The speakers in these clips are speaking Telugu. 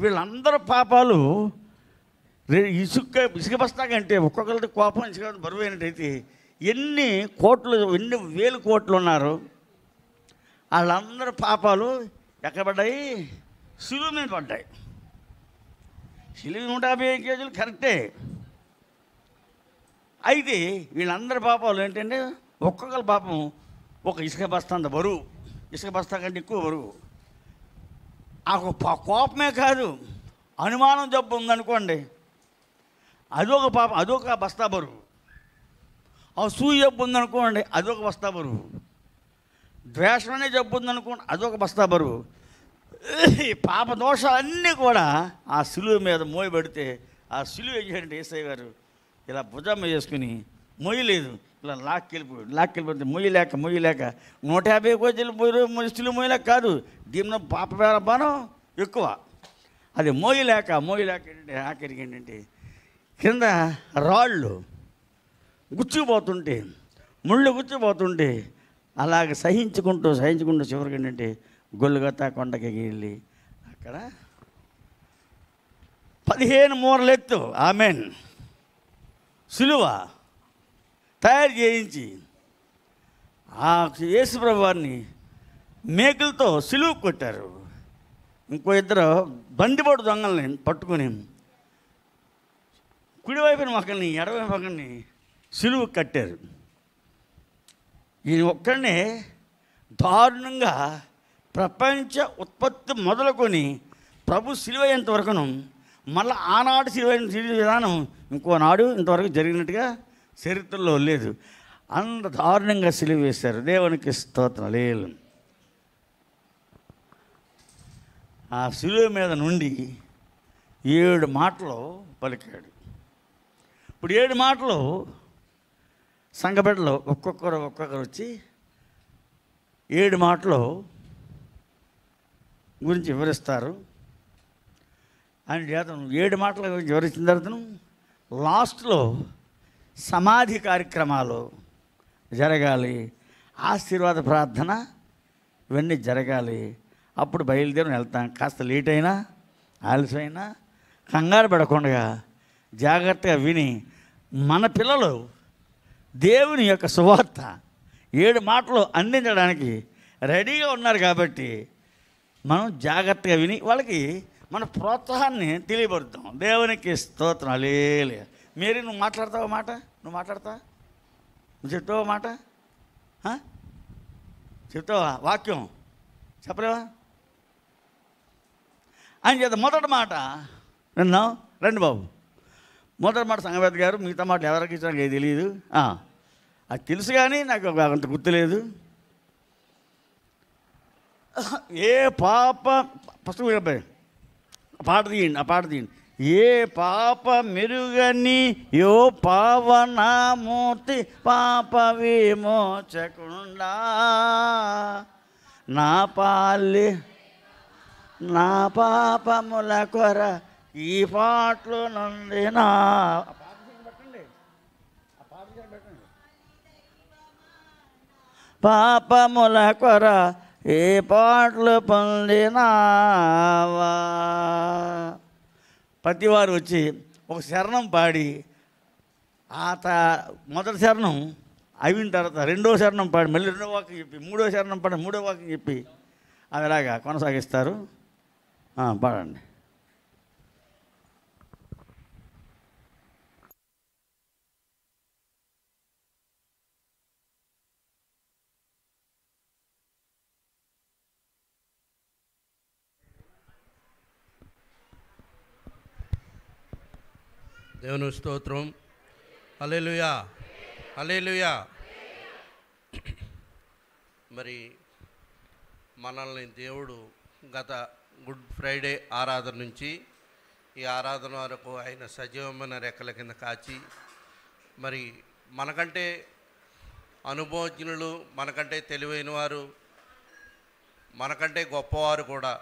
వీళ్ళందరూ పాపాలు ఇసుక బస్తా కంటే ఒక్కొక్కరితో కోపం ఇసుక బరువు అయినట్టయితే ఎన్ని వేలు కోట్లు ఉన్నారు, వాళ్ళందరూ పాపాలు ఎక్కడ పడ్డాయి? సులువు మీద పడ్డాయి. సులువు 150 కేజీలు కరెక్టే. అయితే వీళ్ళందరి పాపాలు ఏంటంటే ఒక్కొక్కరి పాపం ఒక ఇసుక బస్తా అంత బరువు, ఇసుక బస్తా కంటే ఎక్కువ బరువు. ఆ కోపమే కాదు, అనుమానం జబ్బు ఉందనుకోండి, అదొక పాపం, అదొక బస్తా బరువు. అసూయ జబ్బు ఉందనుకోండి, అదొక బస్తా బరువు. ద్వేషం అనే జబ్బు ఉందనుకోండి, అదొక బస్తా బరువు. ఈ పాప దోషాలన్నీ కూడా ఆ సిలువ మీద మోయబడితే, ఆ సిలువ ఏం చేయండి యేసయ్య గారు ఇలా భుజమ్మ చేసుకుని మొయ్యలేదు, ఇలా లాక్కెళ్ళిపోతే మొయ్యలేక 150 కేజీలు సిలువ మొయ్యలేక కాదు, దీనిలో పాప భారం ఎక్కువ. అది మోయలేక ఏంటంటే ఆఖరికి ఏంటంటే కింద రాళ్ళు గుచ్చుకుపోతుంటే, ముళ్ళు గుచ్చుకుపోతుంటే అలాగ సహించుకుంటూ చివరికి ఏంటంటే గొల్లుగతా కొండకి వెళ్ళి అక్కడ 15 మూరలు ఎత్తు ఆమెన్ సిలువ తయారు చేయించి ఆ యేసుప్రభు వారిని మేకులతో సిలువ కొట్టారు. ఇంకో ఇద్దరు బందిపోటు దొంగల్ని పట్టుకుని కుడివైపున ఒకరిని ఎడవైపు ఒకరిని సిలువ కట్టారు. ఈయన ఒక్కడనే దారుణంగా ప్రపంచ ఉత్పత్తి మొదలుకొని ప్రభు సిలువయ్యేంత వరకును, మళ్ళీ ఆనాడు సిలువ విధానం ఇంకోనాడు ఇంతవరకు జరిగినట్టుగా చరిత్రలో లేదు. అంత దారుణంగా సిలువ వేశారు. దేవునికి స్తోత్రం. లేదు, ఆ సిలువ మీద నుండి 7 మాటలు పలికాడు. ఇప్పుడు 7 మాటలు సంఘబిడ్డలు ఒక్కొక్కరు వచ్చి 7 మాటలు గురించి వివరిస్తారు. ఆయన చేతను 7 మాటల గురించి వివరించిన తర్వాత లాస్ట్లో సమాధి కార్యక్రమాలు జరగాలి, ఆశీర్వాద ప్రార్థన ఇవన్నీ జరగాలి. అప్పుడు బయలుదేరి వెళ్తాం. కాస్త లేట్ అయినా ఆలస్యమైనా కంగారు పడకుండా జాగ్రత్తగా విని మన పిల్లలు దేవుని యొక్క సువార్త 7 మాటలు అందించడానికి రెడీగా ఉన్నారు. కాబట్టి మనం జాగ్రత్తగా విని వాళ్ళకి మన ప్రోత్సాహాన్ని తెలియబడుతాం. దేవునికి స్తోత్రం. హల్లెలూయా. మేరీ, నువ్వు మాట్లాడతావా మాట? నువ్వు మాట్లాడతావా? నువ్వు చెప్తావా మాట? చెప్తావా? వాక్యం చెప్పలేవా? అని చేత మొదటి మాట విన్నాం. రండి బాబు. మొదటి మాట సంగవేత్త గారు, మిగతా మాటలు ఎవరికి ఇచ్చానికి ఏది తెలియదు. అది తెలుసు కానీ నాకు అంత గుర్తులేదు. ఏ పాప పుస్తకం పాట తీయండి. ఏ పాప మెరుగని యో పావనామూర్తి పాప విమోచకుండా నా పాపముల కొర ఈ పాటలు నందినా. పాపముల కొర ఏ పాటలు పొందినావా. ప్రతివారు వచ్చి ఒక శరణం పాడి మొదటి శరణం అయిన తర్వాత 2వ శరణం పాడి మళ్ళీ 2వ వాక్యం చెప్పి 3వ శరణం పాడి 3వ వాక్యం చెప్పి అదిలాగా కొనసాగిస్తారు. పాడండి. దేవుని స్తోత్రం. హల్లెలూయా, హల్లెలూయా. మరి మనల్ని దేవుడు గత గుడ్ ఫ్రైడే ఆరాధన నుంచి ఈ ఆరాధన వరకు ఆయన సజీవమైన రెక్కల కింద కాచి, మరి మనకంటే అనుభవజ్ఞులు, మనకంటే తెలివైన వారు, మనకంటే గొప్పవారు కూడా,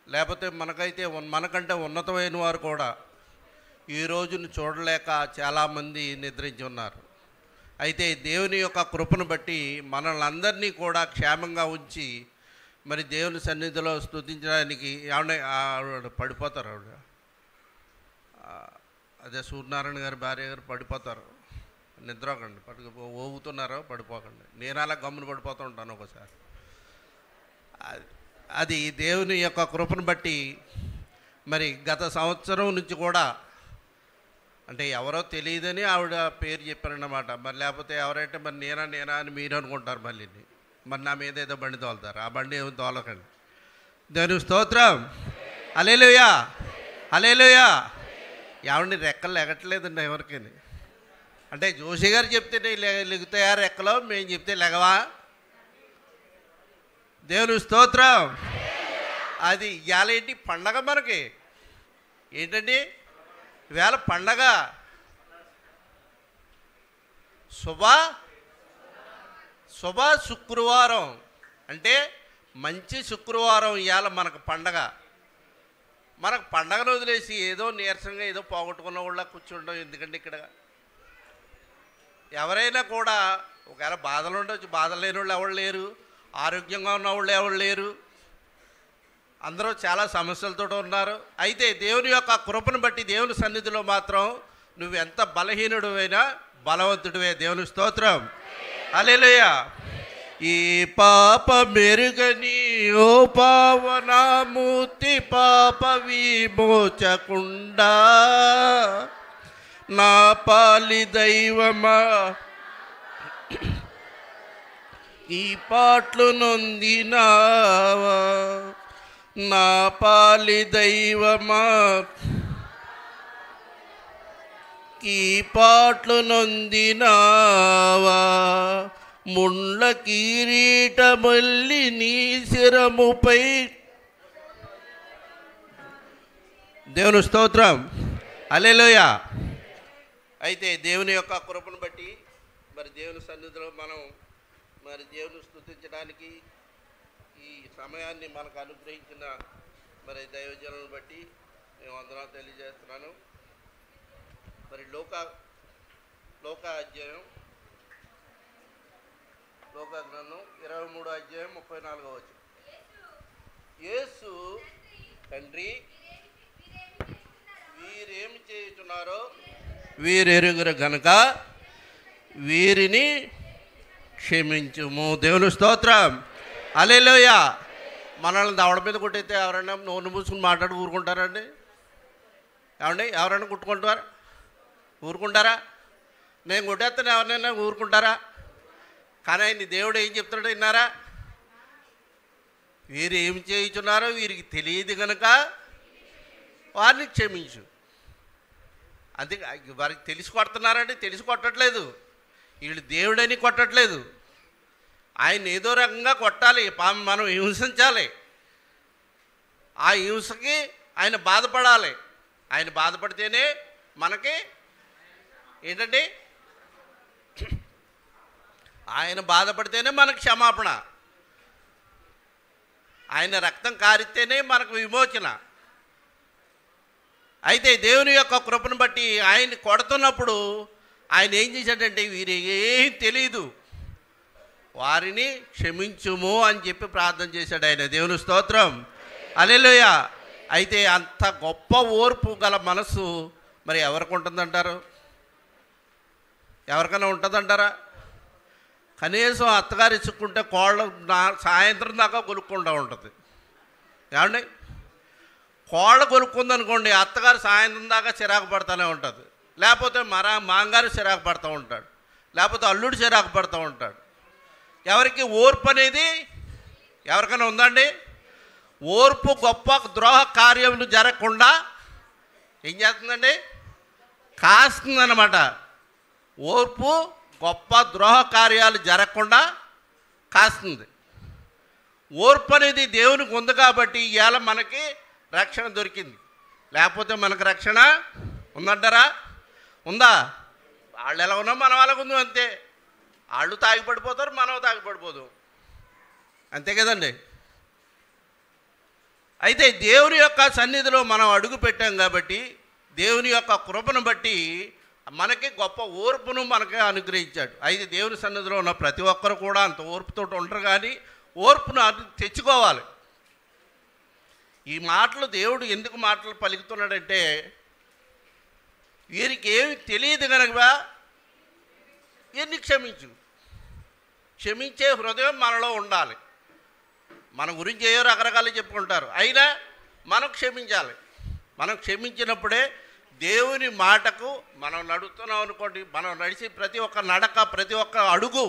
లేకపోతే మనకంటే ఉన్నతమైన వారు కూడా ఈ రోజును చూడలేక చాలామంది నిద్రించి ఉన్నారు. అయితే దేవుని యొక్క కృపను బట్టి మనల్ని అందరినీ కూడా క్షేమంగా ఉంచి మరి దేవుని సన్నిధిలో స్తుతించడానికి ఆవిడ పడిపోతారు. అదే సూర్యనారాయణ గారి భార్య గారు పడిపోతారు. నిద్రకండి, ఊగుతున్నారో పడిపోకండి. నేను అలా గమ్మున పడిపోతూ ఉంటాను ఒకసారి. అది దేవుని యొక్క కృపను బట్టి మరి గత సంవత్సరం నుంచి కూడా, అంటే ఎవరో తెలియదని ఆవిడ పేరు చెప్పారన్నమాట. మరి లేకపోతే ఎవరైతే మరి నేనా అని మీరు అనుకుంటారు. మళ్ళీ మరి నా మీద ఏదో బండి తోలుతారు. ఆ బండి ఏమి తోలకండి. దేవుని స్తోత్రం. హల్లెలూయా, హల్లెలూయా. ఎవరిని రెక్కలు లెగట్లేదండి ఎవరికి. అంటే జోషి గారు చెప్తే లెగుతాయా రెక్కలో, మేము చెప్తే లెగవా? దేవుని స్తోత్రం. అది ఇవాళ ఏంటి పండగ మనకి? ఏంటండి ఇవాళ పండగ? శుభ శుక్రవారం, అంటే మంచి శుక్రవారం ఇవాళ మనకు పండగ. మనకు పండగను వదిలేసి ఏదో నీరసంగా ఏదో పోగొట్టుకున్న వాళ్ళ కూర్చుంటాం. ఎందుకంటే ఇక్కడ ఎవరైనా కూడా ఒకవేళ బాధలు ఉండొచ్చు, బాధలు లేని వాళ్ళు ఎవరు లేరు, ఆరోగ్యంగా ఉన్న వాళ్ళు ఎవరు లేరు, అందరూ చాలా సమస్యలతో ఉన్నారు. అయితే దేవుని యొక్క కృపను బట్టి దేవుని సన్నిధిలో మాత్రం నువ్వు ఎంత బలహీనుడివైనా బలవంతుడివే. దేవుని స్తోత్రం. హల్లెలూయా. ఈ పాప మెరుగని ఓ పావనామూర్తి పాప విమోచకుండా నా పాలి దైవమా ఈ పాటలు నొందినావా, నా పాలి దైవమా ఈ పాటలు నొందినావా, ముండ్ల కిరీటమల్లి నీ శిరముపై. దేవుని స్తోత్రం. హల్లెలూయా. అయితే దేవుని యొక్క కృపను బట్టి మరి దేవుని సన్నిధిలో మనం మరి దేవుని స్తుతించడానికి ఈ సమయాన్ని మనకు అనుగ్రహించిన మరి దైవజనులను బట్టి మేము వందనాలు తెలియజేస్తున్నాను. మరి లోకా అధ్యాయం, లోకా గ్రంథం 23వ అధ్యాయం 34వ వచనం. యేసు తండ్రి వీరేమి చేయుచున్నారో వీరెరుగురు గనుక వీరిని క్షమించుము. దేవుని స్తోత్రం. హల్లెలూయా. మనల్ని దవడ మీద కొట్టయితే ఎవరైనా నోరు మూసుకుని మాట్లాడి ఊరుకుంటారండి? ఏమండి ఎవరైనా ఊరుకుంటారా? నేను కొట్టేస్తాను ఎవరినైనా ఊరుకుంటారా? కానీ ఆయన దేవుడు ఏం చెప్తున్నాడో విన్నారా? వీరు ఏమి చేయుచున్నారో వీరికి తెలియదు కనుక వారిని క్షమించు. అందుకే వారికి తెలిసి కొడుతున్నారండి, తెలిసి కొట్టట్లేదు. వీళ్ళు దేవుడని కొట్టట్లేదు. ఆయన ఏదో రకంగా కొట్టాలి, మనం హింసించాలి. ఆ హింసకి ఆయన బాధపడాలి. ఆయన బాధపడితేనే మనకి ఏంటండి, ఆయన బాధపడితేనే మనకు క్షమాపణ. ఆయన రక్తం కారితేనే మనకు విమోచన. అయితే దేవుని యొక్క కృపను బట్టి ఆయన కొడుతున్నప్పుడు ఆయన ఏం చేశాడంటే వీరేం తెలియదు వారిని క్షమించుము అని చెప్పి ప్రార్థన చేశాడు ఆయన. దేవుని స్తోత్రం. హల్లెలూయా. అయితే అంత గొప్ప ఓర్పు గల మనసు మరి ఎవరికి ఉంటుందంటారు? ఎవరికైనా ఉంటుందంటారా? కనీసం అత్తగారు ఇచ్చుకుంటే కోళ్ళ సాయంత్రం దాకా కొనుక్కుంటూ ఉంటుంది. ఏమండి, కోళ్ళ కొనుక్కుందనుకోండి, అత్తగారు సాయంత్రం దాకా చిరాకు పడుతూనే ఉంటుంది. లేకపోతే మాంగారు చిరాకు పడుతూ ఉంటాడు, లేకపోతే అల్లుడు చిరాకు పడుతూ ఉంటాడు. ఎవరికి ఓర్పు అనేది ఎవరికైనా ఉందండి? ఓర్పు గొప్ప ద్రోహ కార్యములు జరగకుండా ఏం చేస్తుందండి? కాస్తుందన్నమాట. ఓర్పు గొప్ప ద్రోహ కార్యాలు జరగకుండా కాస్తుంది. ఓర్పు అనేది దేవునికి ఉంది కాబట్టి ఇవాళ మనకి రక్షణ దొరికింది. లేకపోతే మనకు రక్షణ ఉందంటారా? ఉందా? వాళ్ళు ఎలా ఉన్నా మనం అలాగ ఉంది అంతే. వాళ్ళు తాగిపడిపోతారు, మనం తాగిపడిపోదు, అంతే కదండి. అయితే దేవుని యొక్క సన్నిధిలో మనం అడుగు పెట్టాం కాబట్టి దేవుని యొక్క కృపను బట్టి మనకి గొప్ప ఓర్పును మనకి అనుగ్రహించాడు. అయితే దేవుని సన్నిధిలో ఉన్న ప్రతి ఒక్కరు కూడా అంత ఓర్పుతో ఉండరు. కానీ ఓర్పును తెచ్చుకోవాలి. ఈ మాటలు దేవుడు ఎందుకు మాటలు పలుకుతున్నాడంటే, వీరికి ఏమి తెలియదు కనుక వీరిని క్షమించు. క్షమించే హృదయం మనలో ఉండాలి. మన గురించి ఏవో రకరకాలు చెప్పుకుంటారు, అయినా మనం క్షమించాలి. మనం క్షమించినప్పుడే దేవుని మాటకు మనం నడుస్తున్నాం అనుకోండి, మనం నడిచి ప్రతి ఒక్క నడక, ప్రతి ఒక్క అడుగు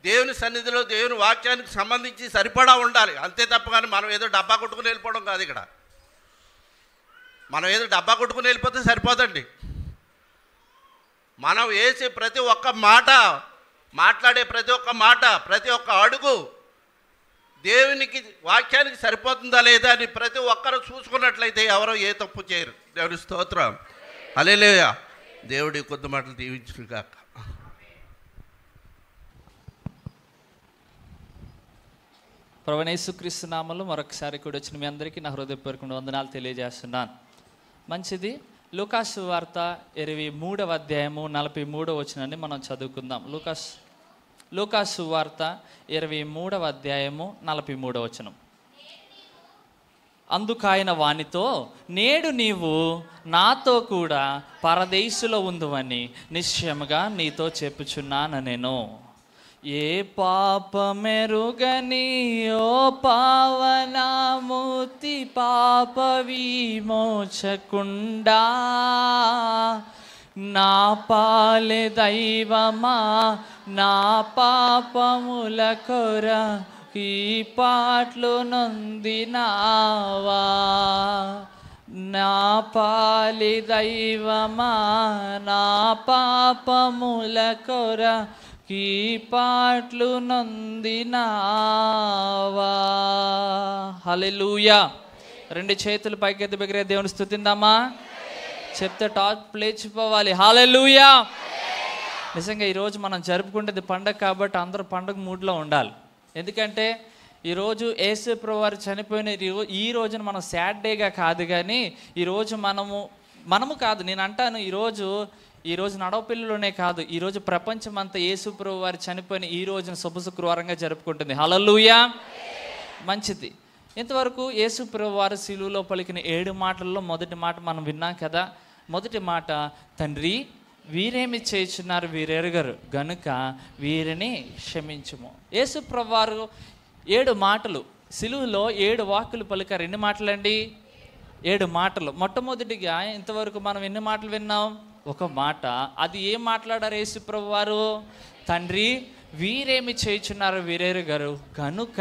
దేవుని సన్నిధిలో దేవుని వాక్యానికి సంబంధించి సరిపడా ఉండాలి. అంతే తప్ప కానీ మనం ఏదో డబ్బా కొట్టుకుని వెళ్ళిపోవడం కాదు. ఇక్కడ మనం ఏదో డబ్బా కొట్టుకుని వెళ్ళిపోతే సరిపోదండి. మనం వేసే ప్రతి ఒక్క మాట, మాట్లాడే ప్రతి ఒక్క మాట, ప్రతి ఒక్క అడుగు దేవునికి వాక్యానికి సరిపోతుందా లేదా అని ప్రతి ఒక్కరు చూసుకున్నట్లయితే ఎవరో ఏ తప్పు చేయరు. దేవుని స్తోత్రం, హల్లెలూయా. దేవుడి కొద్ది మాటలు దీవించును గాక. ప్రభువైన యేసుక్రీస్తు నామములో మరొకసారి కూడా వచ్చిన మీ అందరికీ నా హృదయపూర్వక వందనాలు తెలియజేస్తున్నాను. మంచిది. లూకాసు సువార్త 23వ అధ్యాయము 43వ వచనాన్ని మనం చదువుకుందాం. లూకాసు సువార్త 23వ అధ్యాయము 43వ వచనం. అందుకాయన వానితో, నేడు నీవు నాతో కూడా పరదేశులో ఉందువని నిశ్చయముగా నీతో చెప్పుచున్నాను నేను. ఏ పాపమెరుగని ఓ పావనామూర్తి, పాప విమోచకుండా నా పాలె దైవమా, నా పాపముల కొర ఈ పాటలు నొందినావా. నా పాలి దైవమా, నా పాపముల కొర ఈ పాటలు నొందినావా. హల్లెలూయా. రెండు చేతులు పైకెత్తి బిగ్గరగా దేవుని స్తుతిందామా. చెప్తే టాప్ లేచిపోవాలి. హల్లెలూయా. నిజంగా ఈరోజు మనం జరుపుకునేది పండగ కాబట్టి అందరూ పండగ మూడ్లో ఉండాలి. ఎందుకంటే ఈరోజు యేసు ప్రభువు వారు చనిపోయిన ఈ రోజున మనం సాడ్ డేగా కాదు, కానీ ఈరోజు మనము కాదు, నేను అంటాను ఈరోజు నడవపిల్లలోనే కాదు, ఈరోజు ప్రపంచం అంతా యేసు ప్రభువు వారు చనిపోయిన ఈ రోజున శుభ శుక్రవారంగా జరుపుకుంటుంది. హల్లెలూయా. మంచిది. ఇంతవరకు యేసు ప్రభువు వారు శిలువలో పలికిన 7 మాటల్లో మొదటి మాట మనం విన్నాం కదా. మొదటి మాట, తండ్రి వీరేమి చేయుచున్నారు వీరెరుగరు గనుక వీరిని క్షమించుము. యేసు ప్రభువు వారు 7 మాటలు శిలువలో 7 వాక్కులు పలికారు. ఎన్ని మాటలండి? 7 మాటలు. మొట్టమొదటిగా ఇంతవరకు మనం ఎన్ని మాటలు విన్నాం? ఒక మాట. అది ఏం మాట్లాడారు యేసు ప్రభువు వారు? తండ్రి వీరేమి చేయుచున్నారు వీరెరుగరు గనుక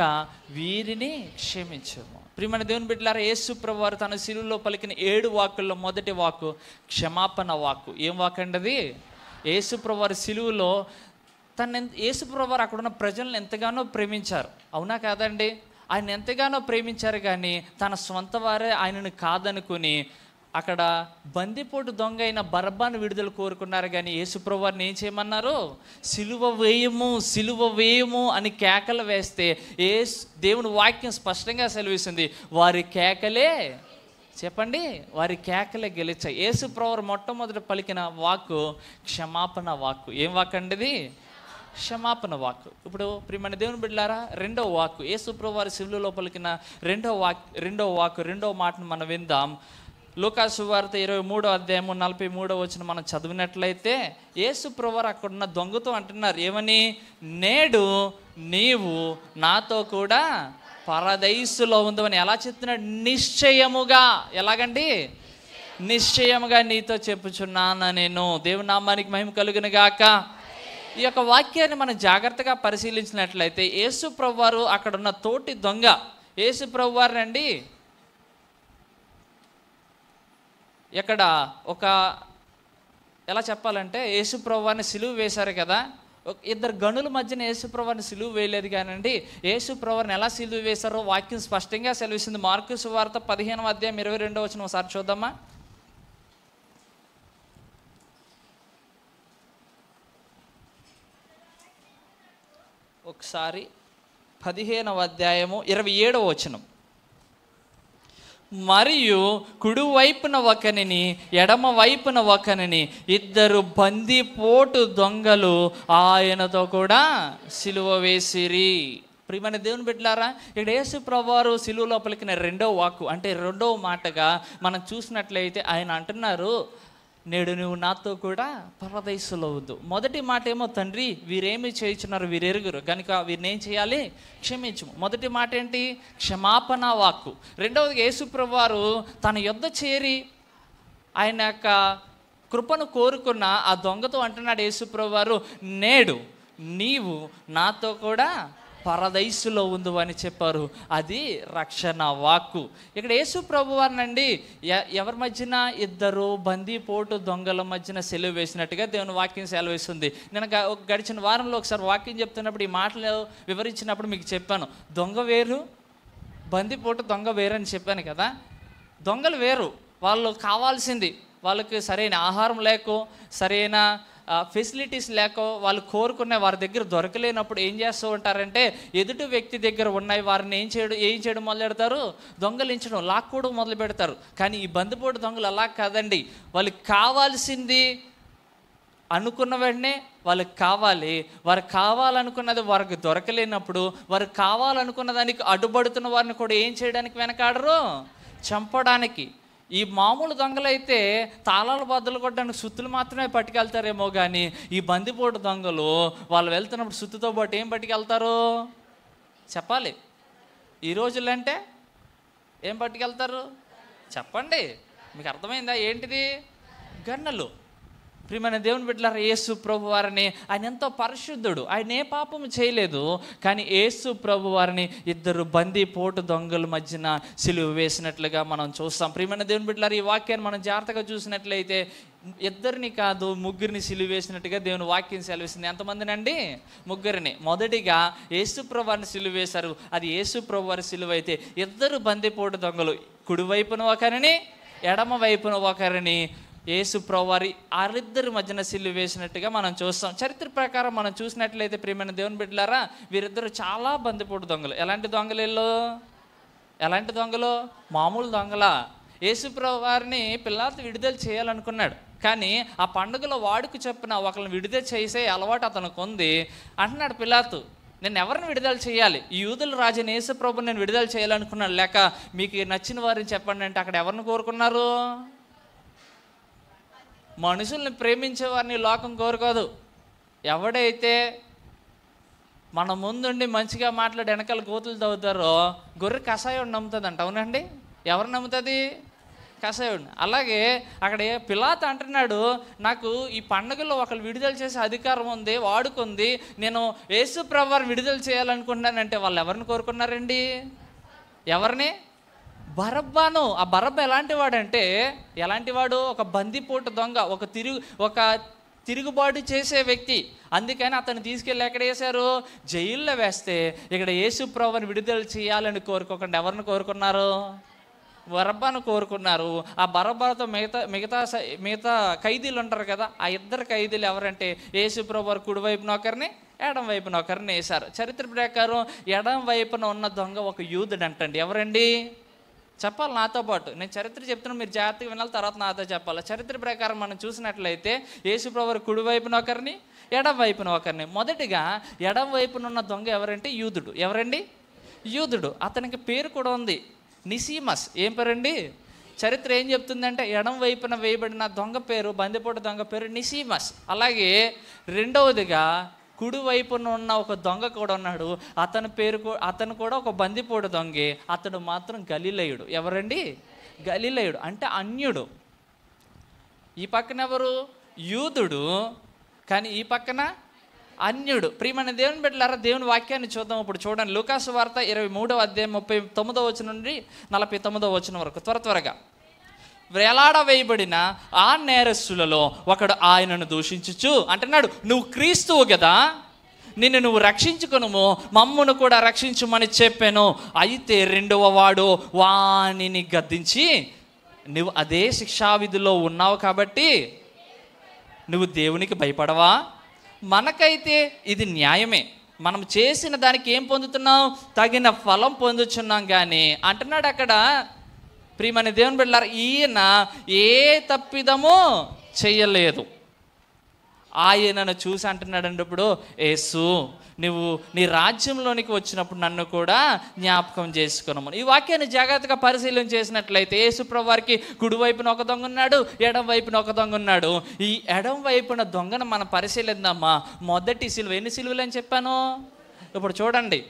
వీరిని క్షమించుము. ప్రియమైన దేవుని బిడ్డలారా, యేసు ప్రభువు వారు తన శిలువలో పలికిన 7 వాక్కుల్లో మొదటి వాక్కు క్షమాపణ వాక్కు. ఏం వాక్కు అండి అది? యేసు ప్రభువు వారి శిలువలో యేసు ప్రభువు వారు అక్కడున్న ప్రజలను ఎంతగానో ప్రేమించారు. అవునా కాదండి? ఆయన ఎంతగానో ప్రేమించారు, కానీ తన సొంత వారే ఆయనను కాదనుకుని అక్కడ బందిపోటు దొంగ అయిన బరబ్బాను విడుదల కోరుకున్నారు. కానీ యేసు ప్రభువు వారిని ఏం చేయమన్నారు? సిలువ వేయము, సిలువ వేయము అని కేకలు వేస్తే దేవుని వాక్యం స్పష్టంగా సెలవిస్తుంది, వారి కేకలే, చెప్పండి, వారి కేకలే గెలిచాయి. యేసు ప్రభువు మొట్టమొదటి పలికిన వాక్కు క్షమాపణ వాక్కు. ఏం వాక్కు అండి ఇది? క్షమాపణ వాక్కు. ఇప్పుడు ప్రియమైన దేవుని బిడ్డలారా, రెండవ వాక్కు యేసు ప్రభువు వారి శిలువలో పలికిన రెండవ మాటను మనం విందాం. లూకాసు సువార్త 23వ అధ్యాయము 43వ వచనం మనం చదివినట్లయితే యేసు ప్రభువు వారు అక్కడున్న దొంగతో అంటున్నారు ఏమని? నేడు నీవు నాతో కూడా పరదైసులో ఉందని. ఎలా చెప్తున్నాడు? నిశ్చయముగా. ఎలాగండి? నిశ్చయముగా నీతో చెప్పుచున్నాను నేను. దేవుని నామానికి మహిమ కలుగును గాక. ఈ యొక్క వాక్యాన్ని మనం జాగ్రత్తగా పరిశీలించినట్లయితే యేసు ప్రభువు వారు అక్కడున్న తోటి దొంగ యేసు ప్రభువు వారు రండి ఇక్కడ ఎలా చెప్పాలంటే యేసు ప్రభువారిని సిలువ వేశారు కదా. 2 గనుల మధ్యన యేసు ప్రభువారిని సిలువ వేయలేదు కానండి. యేసు ప్రభువారిని ఎలా సిలువ వేశారో వాక్యం స్పష్టంగా సెలవిస్తుంది. మార్కు సువార్త 15వ అధ్యాయం 22వ వచనం ఒకసారి చూద్దామా. ఒకసారి 15వ అధ్యాయము 27వ వచనం. మరియు కుడి వైపున ఒకనిని ఎడమ వైపున ఒకనిని 2 బందిపోటు దొంగలు ఆయనతో కూడా సిలువ వేసిరి. ప్రియమైన దేవుని బిడ్డలారా, ఇక్కడ యేసు ప్రభువారు సిలువలో పలికిన రెండో వాక్కు, అంటే రెండవ మాటగా మనం చూసినట్లయితే ఆయన అంటున్నారు, నేడు నువ్వు నాతో కూడా పరదైసులో వద్దు. మొదటి మాట ఏమో, తండ్రి వీరేమి చేయించున్నారు వీరెరుగురు కనుక వీరిని ఏం చేయాలి, క్షమించము. మొదటి మాట ఏంటి, క్షమాపణ వాక్కు. రెండవది యేసు ప్రభువారు తన యొద్ద చేరి ఆయన యొక్క కృపను కోరుకున్న ఆ దొంగతో అంటున్నాడు యేసు ప్రభువారు, నేడు నీవు నాతో కూడా పరదైసులో ఉండు అని చెప్పారు. అది రక్షణ వాక్కు. ఇక్కడ యేసు ప్రభువారినండి ఎవరి మధ్యన, ఇద్దరు బందీపోటు దొంగల మధ్యన సెలవు వేసినట్టుగా దేవుని వాక్యం సెలవేస్తుంది. నేను గడిచిన వారంలో ఒకసారి వాక్యం చెప్తున్నప్పుడు ఈ మాటలు వివరించినప్పుడు మీకు చెప్పాను, దొంగ వేరు బందీపోటు దొంగ వేరు అని చెప్పాను కదా. దొంగలు వేరు, వాళ్ళు కావాల్సింది, వాళ్ళకి సరైన ఆహారం లేకో సరైన ఫెసిలిటీస్ లేకో వాళ్ళు కోరుకునే వారి దగ్గర దొరకలేనప్పుడు ఏం చేస్తూ ఉంటారంటే, ఎదుటి వ్యక్తి దగ్గర ఉన్నాయి వారిని ఏం చేయడం మొదలు పెడతారు, దొంగలించడం, లాక్కోవడం మొదలు పెడతారు. కానీ ఈ బందిపోటు దొంగలు అలా కాదండి. వాళ్ళకి కావాల్సింది అనుకున్న వెంటనే వాళ్ళకి కావాలి, వారు కావాలనుకున్నది వారికి దొరకలేనప్పుడు వారు కావాలనుకున్న దానికి అడ్డుపడుతున్న వారిని కూడా ఏం చేయడానికి వెనకాడరు, చంపడానికి. ఈ మామూలు దొంగలైతే తాళాలు బద్దలు కొట్టడానికి సుత్తులు మాత్రమే పట్టుకెళ్తారేమో, కానీ ఈ బందిపోటు దొంగలు వాళ్ళు వెళ్తున్నప్పుడు సుత్తుతో పాటు ఏం పట్టుకెళ్తారు చెప్పాలి. ఈ రోజుల్లో అంటే ఏం పట్టుకెళ్తారు చెప్పండి, మీకు అర్థమైందా ఏంటిది, గన్నలు. ప్రియమైన దేవుని బిడ్డలారా, యేసు ప్రభు వారిని, ఆయన ఎంతో పరిశుద్ధుడు, ఆయన ఏ పాపము చేయలేదు, కానీ యేసు ప్రభు వారిని ఇద్దరు బందీపోటు దొంగల మధ్యన సిలువ వేసినట్లుగా మనం చూస్తాం. ప్రియమైన దేవుని బిడ్డలారా, ఈ వాక్యాన్ని మనం జాగ్రత్తగా చూసినట్లయితే ఇద్దరిని కాదు ముగ్గురిని సిలువ వేసినట్టుగా దేవుని వాక్యం సెలవిస్తుంది. ఎంతమందినండి, ముగ్గురిని. మొదటిగా యేసు ప్రభు వారిని సిలువ వేశారు, అది యేసు ప్రభు వారి సిలువ అయితే ఇద్దరు బందీపోటు దొంగలు, కుడివైపున ఒకరిని ఎడమ వైపున ఒకరిని యేసు ప్రభువారి ఆరిద్దరి మధ్యన సిలువ వేసినట్టుగా మనం చూస్తాం. చరిత్ర ప్రకారం మనం చూసినట్లయితే ప్రియమైన దేవుని బిడ్డలారా, వీరిద్దరు చాలా బందిపోటు దొంగలు. ఎలాంటి దొంగలు వీళ్ళు, ఎలాంటి దొంగలు, మామూలు దొంగల. యేసు ప్రభువారిని పిలాతు విడుదల చేయాలనుకున్నాడు, కానీ ఆ పండుగలో వాడుకు చెప్పిన ఒకరిని విడుదల చేసే అలవాటు అతనికి ఉంది. అంటున్నాడు పిలాతు, నేను ఎవరిని విడుదల చేయాలి, ఈ యూదుల రాజుని యేసు ప్రభుని నేను విడుదల చేయాలనుకున్నాను, లేక మీకు నచ్చిన వారిని చెప్పండి అంటే అక్కడ ఎవరిని కోరుకున్నారు, మనుషుల్ని ప్రేమించే వారిని లోకం కోరుకోదు. ఎవడైతే మన ముందుండి మంచిగా మాట్లాడి వెనకాల గోతులు తవ్వుతారో గొర్రె కషాయం నమ్ముతుంది. అవునండి, ఎవరు నమ్ముతుంది, కషాయుడిని. అలాగే అక్కడ పిలాతు అంటున్నాడు, నాకు ఈ పండుగలో ఒకరు విడుదల చేసే అధికారం ఉంది, వాడుకుంది, నేను యేసు ప్రభువారిని విడుదల చేయాలనుకుంటున్నానంటే వాళ్ళు ఎవరిని కోరుకున్నారండి, ఎవరిని, బరబ్బాను. ఆ బరబ్బ ఎలాంటి వాడంటే, ఎలాంటి వాడు, ఒక బందిపోటు దొంగ, ఒక తిరుగుబాటు చేసే వ్యక్తి. అందుకని అతను తీసుకెళ్ళి ఎక్కడ వేశారు, జైల్లో వేస్తే ఇక్కడ యేసు ప్రభువుని విడుదల చేయాలని కోరుకోకుండా ఎవరిని కోరుకున్నారు, బరబ్బాను కోరుకున్నారు. ఆ బరబ్బాతో మిగతా ఖైదీలు ఉంటారు కదా, ఆ ఇద్దరు ఖైదీలు ఎవరంటే యేసు ప్రభువు కుడి వైపున ఒకరిని ఎడం వైపున ఒకరిని వేశారు. చరిత్ర ప్రకారం ఎడం వైపున ఉన్న దొంగ ఒక యూదుడు అంటండి. ఎవరండి చెప్పాలి నాతో పాటు, నేను చరిత్ర చెప్తున్నాను, మీరు జాగ్రత్తగా వినాలి, తర్వాత నాతో చెప్పాలి. చరిత్ర ప్రకారం మనం చూసినట్లయితే యేసు ప్రభువు కుడి వైపున ఒకరిని ఎడం వైపున ఒకరిని. మొదటిగా ఎడం వైపున ఉన్న దొంగ ఎవరంటే యూదుడు. ఎవరండి, యూదుడు. అతనికి పేరు కూడా ఉంది, నిసీమస్. ఏం పేరండి, చరిత్ర ఏం చెప్తుందంటే ఎడం వైపున వేయబడిన దొంగ పేరు, బందిపోటు దొంగ పేరు నిసీమస్. అలాగే రెండవదిగా కుడి వైపున ఉన్న ఒక దొంగ కూడా ఉన్నాడు, అతను కూడా ఒక బందిపోటు దొంగే, అతడు మాత్రం గలిలయుడు. ఎవరండి, గలిలయుడు అంటే అన్యుడు. ఈ పక్కన ఎవరు, యూదుడు, కానీ ఈ పక్కన అన్యుడు. ప్రియమైన దేవుని బిడ్డలారా, దేవుని వాక్యాన్ని చూద్దాం. ఇప్పుడు చూడండి, లూకాసు వార్త 23వ అధ్యాయం 39వ వచనం నుండి 49వ వచనం వరకు త్వరగా. వేలాడవేయబడిన ఆ నేరస్తులలో ఒకడు ఆయనను దూషించుచు అంటున్నాడు, నువ్వు క్రీస్తువు కదా, నిన్ను నువ్వు రక్షించుకొనుము, మమ్మును కూడా రక్షించుమని చెప్పాను. అయితే రెండవ వాడు వానిని గద్దించి, నువ్వు అదే శిక్షావిధిలో ఉన్నావు కాబట్టి నువ్వు దేవునికి భయపడవా, మనకైతే ఇది న్యాయమే, మనం చేసిన దానికి ఏం పొందుతున్నాం, తగిన ఫలం పొందుతున్నాం. కానీ అంటున్నాడు అక్కడ ప్రియమైన దేవుని బిడ్డలారా, ఈయన ఏ తప్పిదమో చెయ్యలేదు. ఆయనను చూసి అంటున్నాడండి ఇప్పుడు, యేసు నువ్వు నీ రాజ్యంలోనికి వచ్చినప్పుడు నన్ను కూడా జ్ఞాపకం చేసుకున్నాము. ఈ వాక్యాన్ని జాగ్రత్తగా పరిశీలన చేసినట్లయితే యేసు ప్రభు వారికి కుడి వైపున ఒక దొంగ ఉన్నాడు, ఎడం వైపున ఒక దొంగ ఉన్నాడు. ఈ ఎడం వైపున దొంగను మనం పరిశీలిద్దామా. మొదటి సిలువ, ఎన్ని సిలువలు అని చెప్పాను? ఇప్పుడు చూడండి,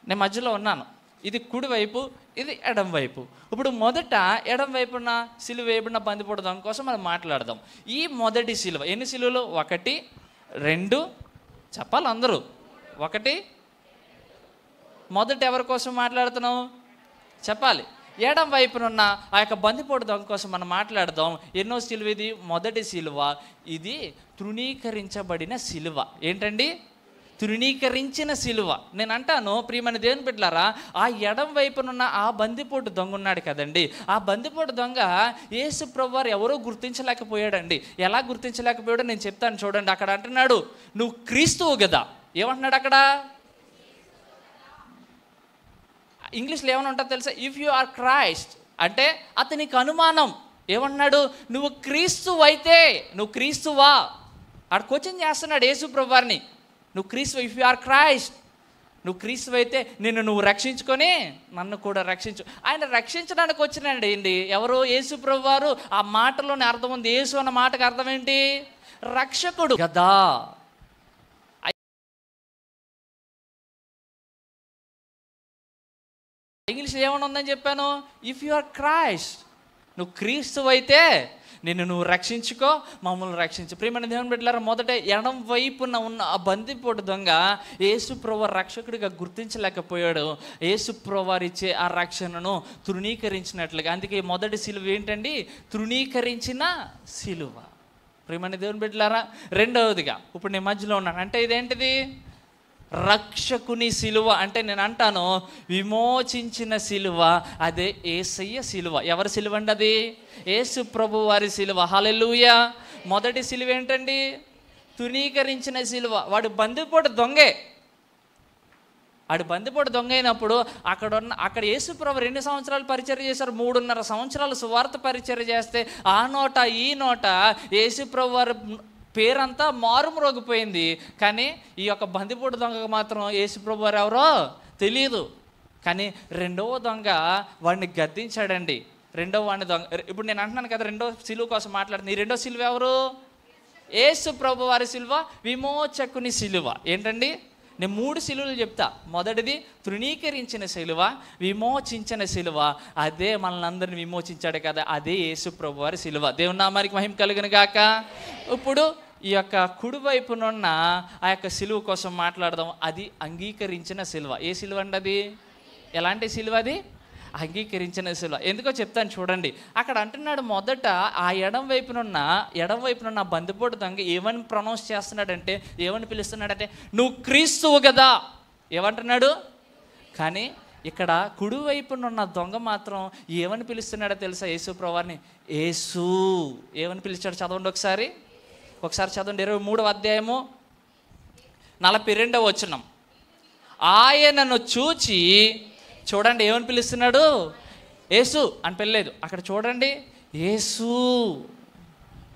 నేను మధ్యలో ఉన్నాను, ఇది కుడివైపు, ఇది ఎడం వైపు. ఇప్పుడు మొదట ఎడం వైపున సిలువ వేయబడిన బందిపోటు దొంగ కోసం మనం మాట్లాడదాం. ఈ మొదటి సిలువ, ఎన్ని సిలువలు? 1, 2, చెప్పాలి అందరూ. 1, మొదట ఎవరి కోసం మాట్లాడుతున్నాం చెప్పాలి. ఎడం వైపునున్న ఆ యొక్క బందిపోటు దొంగ కోసం మనం మాట్లాడదాం. ఎన్నో సిలువ ఇది? మొదటి సిలువ. ఇది తృణీకరించబడిన సిలువ. ఏంటండి? తృణీకరించిన సిలువ. నేను అంటాను ప్రియమైన దేవుని బిడ్డలారా, ఆ ఎడం వైపునున్న ఆ బందిపోటు దొంగ ఉన్నాడు కదండి, ఆ బందిపోటు దొంగ యేసు ప్రభువారు ఎవరో గుర్తించలేకపోయాడండి. ఎలా గుర్తించలేకపోయాడో నేను చెప్తాను చూడండి. అక్కడ అంటున్నాడు, నువ్వు క్రీస్తువు కదా. ఏమంటున్నాడు అక్కడ? ఇంగ్లీష్లో ఏమని ఉంటుందో తెలుసా? ఇఫ్ యు ఆర్ క్రైస్ట్ అంటే అతనికి అనుమానం. ఏమంటున్నాడు? నువ్వు క్రీస్తువు అయితే, నువ్వు క్రీస్తువా? ఆడ క్వశ్చన్ చేస్తున్నాడు యేసు ప్రభువారిని. నువ్వు క్రీస్తు, ఇఫ్ యు ఆర్ క్రైస్ట్, నువ్వు క్రీస్తు అయితే నిన్ను నువ్వు రక్షించుకొని నన్ను కూడా రక్షించు. ఆయన రక్షించడానికి వచ్చినాడు ఏంటి? ఎవరు? యేసు ప్రభువారు. ఆ మాటలోని అర్థం ఉంది. యేసు అన్న మాటకు అర్థం ఏంటి? రక్షకుడు కదా. ఇంగ్లీష్లో ఏమని ఉందని చెప్పాను? ఇఫ్ యు ఆర్ క్రైస్ట్, నువ్వు క్రీస్తు అయితే నిన్ను నువ్వు రక్షించుకో, మమ్మల్ని రక్షించు. ప్రియమైన దేవుని బిడ్డలారా, మొదట ఎడం వైపున ఉన్న ఆ బందిపోటు దొంగ యేసు ప్రభువారు రక్షకుడిగా గుర్తించలేకపోయాడు. యేసు ప్రభువారు ఇచ్చే ఆ రక్షణను తృణీకరించినట్లుగా. అందుకే మొదటి సిలువ ఏంటండి? తృణీకరించిన సిలువ. ప్రియమైన దేవుని బిడ్డలారా, రెండవదిగా ఇప్పుడు నేను మధ్యలో ఉన్నాను అంటే ఇదేంటిది? రక్షకుని సిలువ. అంటే నేను అంటాను విమోచించిన సిలువ. అదే యేసయ్య సిలువ. ఎవరి సిలువ అండి అది? యేసు ప్రభు వారి సిలువ. హల్లెలూయా. మొదటి సిలువ ఏంటండి? తృణీకరించిన సిలువ. వాడు బందిపోటు దొంగే. వాడు బందిపోటు దొంగ అయినప్పుడు అక్కడ యేసు ప్రభు 2 సంవత్సరాలు పరిచర్య చేశారు. 3.5 సంవత్సరాలు సువార్త పరిచర్య చేస్తే ఆ నోట ఈ నోట యేసు ప్రభు వారు పేరంతా మారుమ్రోగిపోయింది. కానీ ఈ యొక్క బందిపోటు దొంగకు మాత్రం యేసు ప్రభు వారు ఎవరో తెలియదు. కానీ రెండవ దొంగ వాడిని గద్దించాడండి. రెండవ వాడిని దొంగ. ఇప్పుడు నేను అంటున్నాను కదా, రెండో సిలువ కోసం మాట్లాడుతుంది. ఈ రెండో సిలువ ఎవరు? యేసు ప్రభు వారి సిలువ, విమోచకుని సిలువ. ఏంటండి? నేను 3 సిలువలు చెప్తా. మొదటిది తృణీకరించిన సిలువ, విమోచించిన సిలువ. అదే మనల్ని అందరిని విమోచించాడు కదా, అదే యేసు ప్రభు వారి సిలువ. దేవుని నామానికి మహిమ కలుగును గాక. ఇప్పుడు ఈ యొక్క కుడివైపునున్న ఆ యొక్క సిలువ కోసం మాట్లాడదాం. అది అంగీకరించిన సిలువ. ఏ సిలువ అండి అది? ఎలాంటి సిలువ అది? అంగీకరించిన సిలువ. ఎందుకో చెప్తాను చూడండి. అక్కడ అంటున్నాడు మొదట ఆ ఎడం వైపునున్న బందిపోటు దొంగ ఏమని ప్రొనౌన్స్ చేస్తున్నాడంటే, ఏమని పిలుస్తున్నాడంటే, నువ్వు క్రీస్తువు కదా. ఏమంటున్నాడు? కానీ ఇక్కడ కుడివైపునున్న దొంగ మాత్రం ఏమని పిలుస్తున్నాడో తెలుసా? యేసు ప్రభువారిని యేసు. ఏమని పిలిచాడు? చదవండి ఒకసారి చదవండి. 23వ అధ్యాయము 42వ వచనం. ఆయనను చూచి, చూడండి ఏమని పిలుస్తున్నాడు? యేసు అని పిలలేదు. అక్కడ చూడండి, యేసు.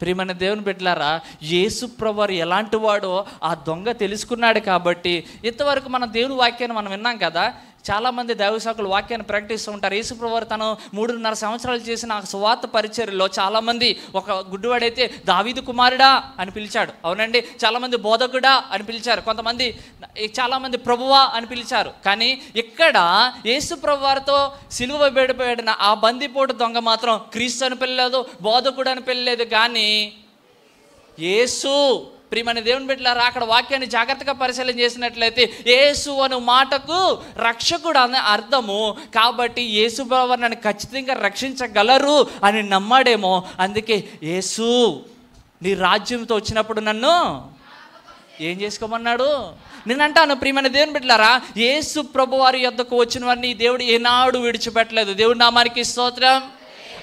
ప్రియమైన దేవుని బిడ్డలారా, యేసు ప్రభువారు ఎలాంటి వాడో ఆ దొంగ తెలుసుకున్నాడు. కాబట్టి ఇంతవరకు మన దేవుని వాక్యాన్ని మనం విన్నాం కదా. చాలామంది దైవసేవకులు వాక్యాన్ని ప్రకటిస్తూ ఉంటారు. యేసు ప్రభువారు తను 3.5 సంవత్సరాలు చేసిన ఆ సువార్త పరిచర్యలో చాలామంది, ఒక గుడ్డివాడైతే దావీదు కుమారుడా అని పిలిచాడు. అవునండి. చాలామంది బోధకుడా అని పిలిచారు. కొంతమంది చాలామంది ప్రభువా అని పిలిచారు. కానీ ఇక్కడ యేసు ప్రభువారితో సిలువ వేయబడిన ఆ బందిపోటు దొంగ మాత్రం క్రీస్తు అని పిలలేదు, బోధకుడు అని పిలలేదు, కానీ యేసు. ప్రియమైన దేవుని బిడ్డలారా, అక్కడ వాక్యాన్ని జాగ్రత్తగా పరిశీలన చేసినట్లయితే యేసు అను మాటకు రక్షకుడు అనే అర్థము. కాబట్టి యేసు ప్రభువారు నన్ను ఖచ్చితంగా రక్షించగలరు అని నమ్మాడేమో. అందుకే యేసు నీ రాజ్యంతో వచ్చినప్పుడు నన్ను ఏం చేసుకోమన్నాడు? నేను అంటాను ప్రియమైన దేవుని బిడ్డలారా, యేసు ప్రభువారి యొద్దకు వచ్చిన వారిని దేవుడు ఏనాడు విడిచిపెట్టలేదు. దేవుడి నామానికి స్తోత్రం.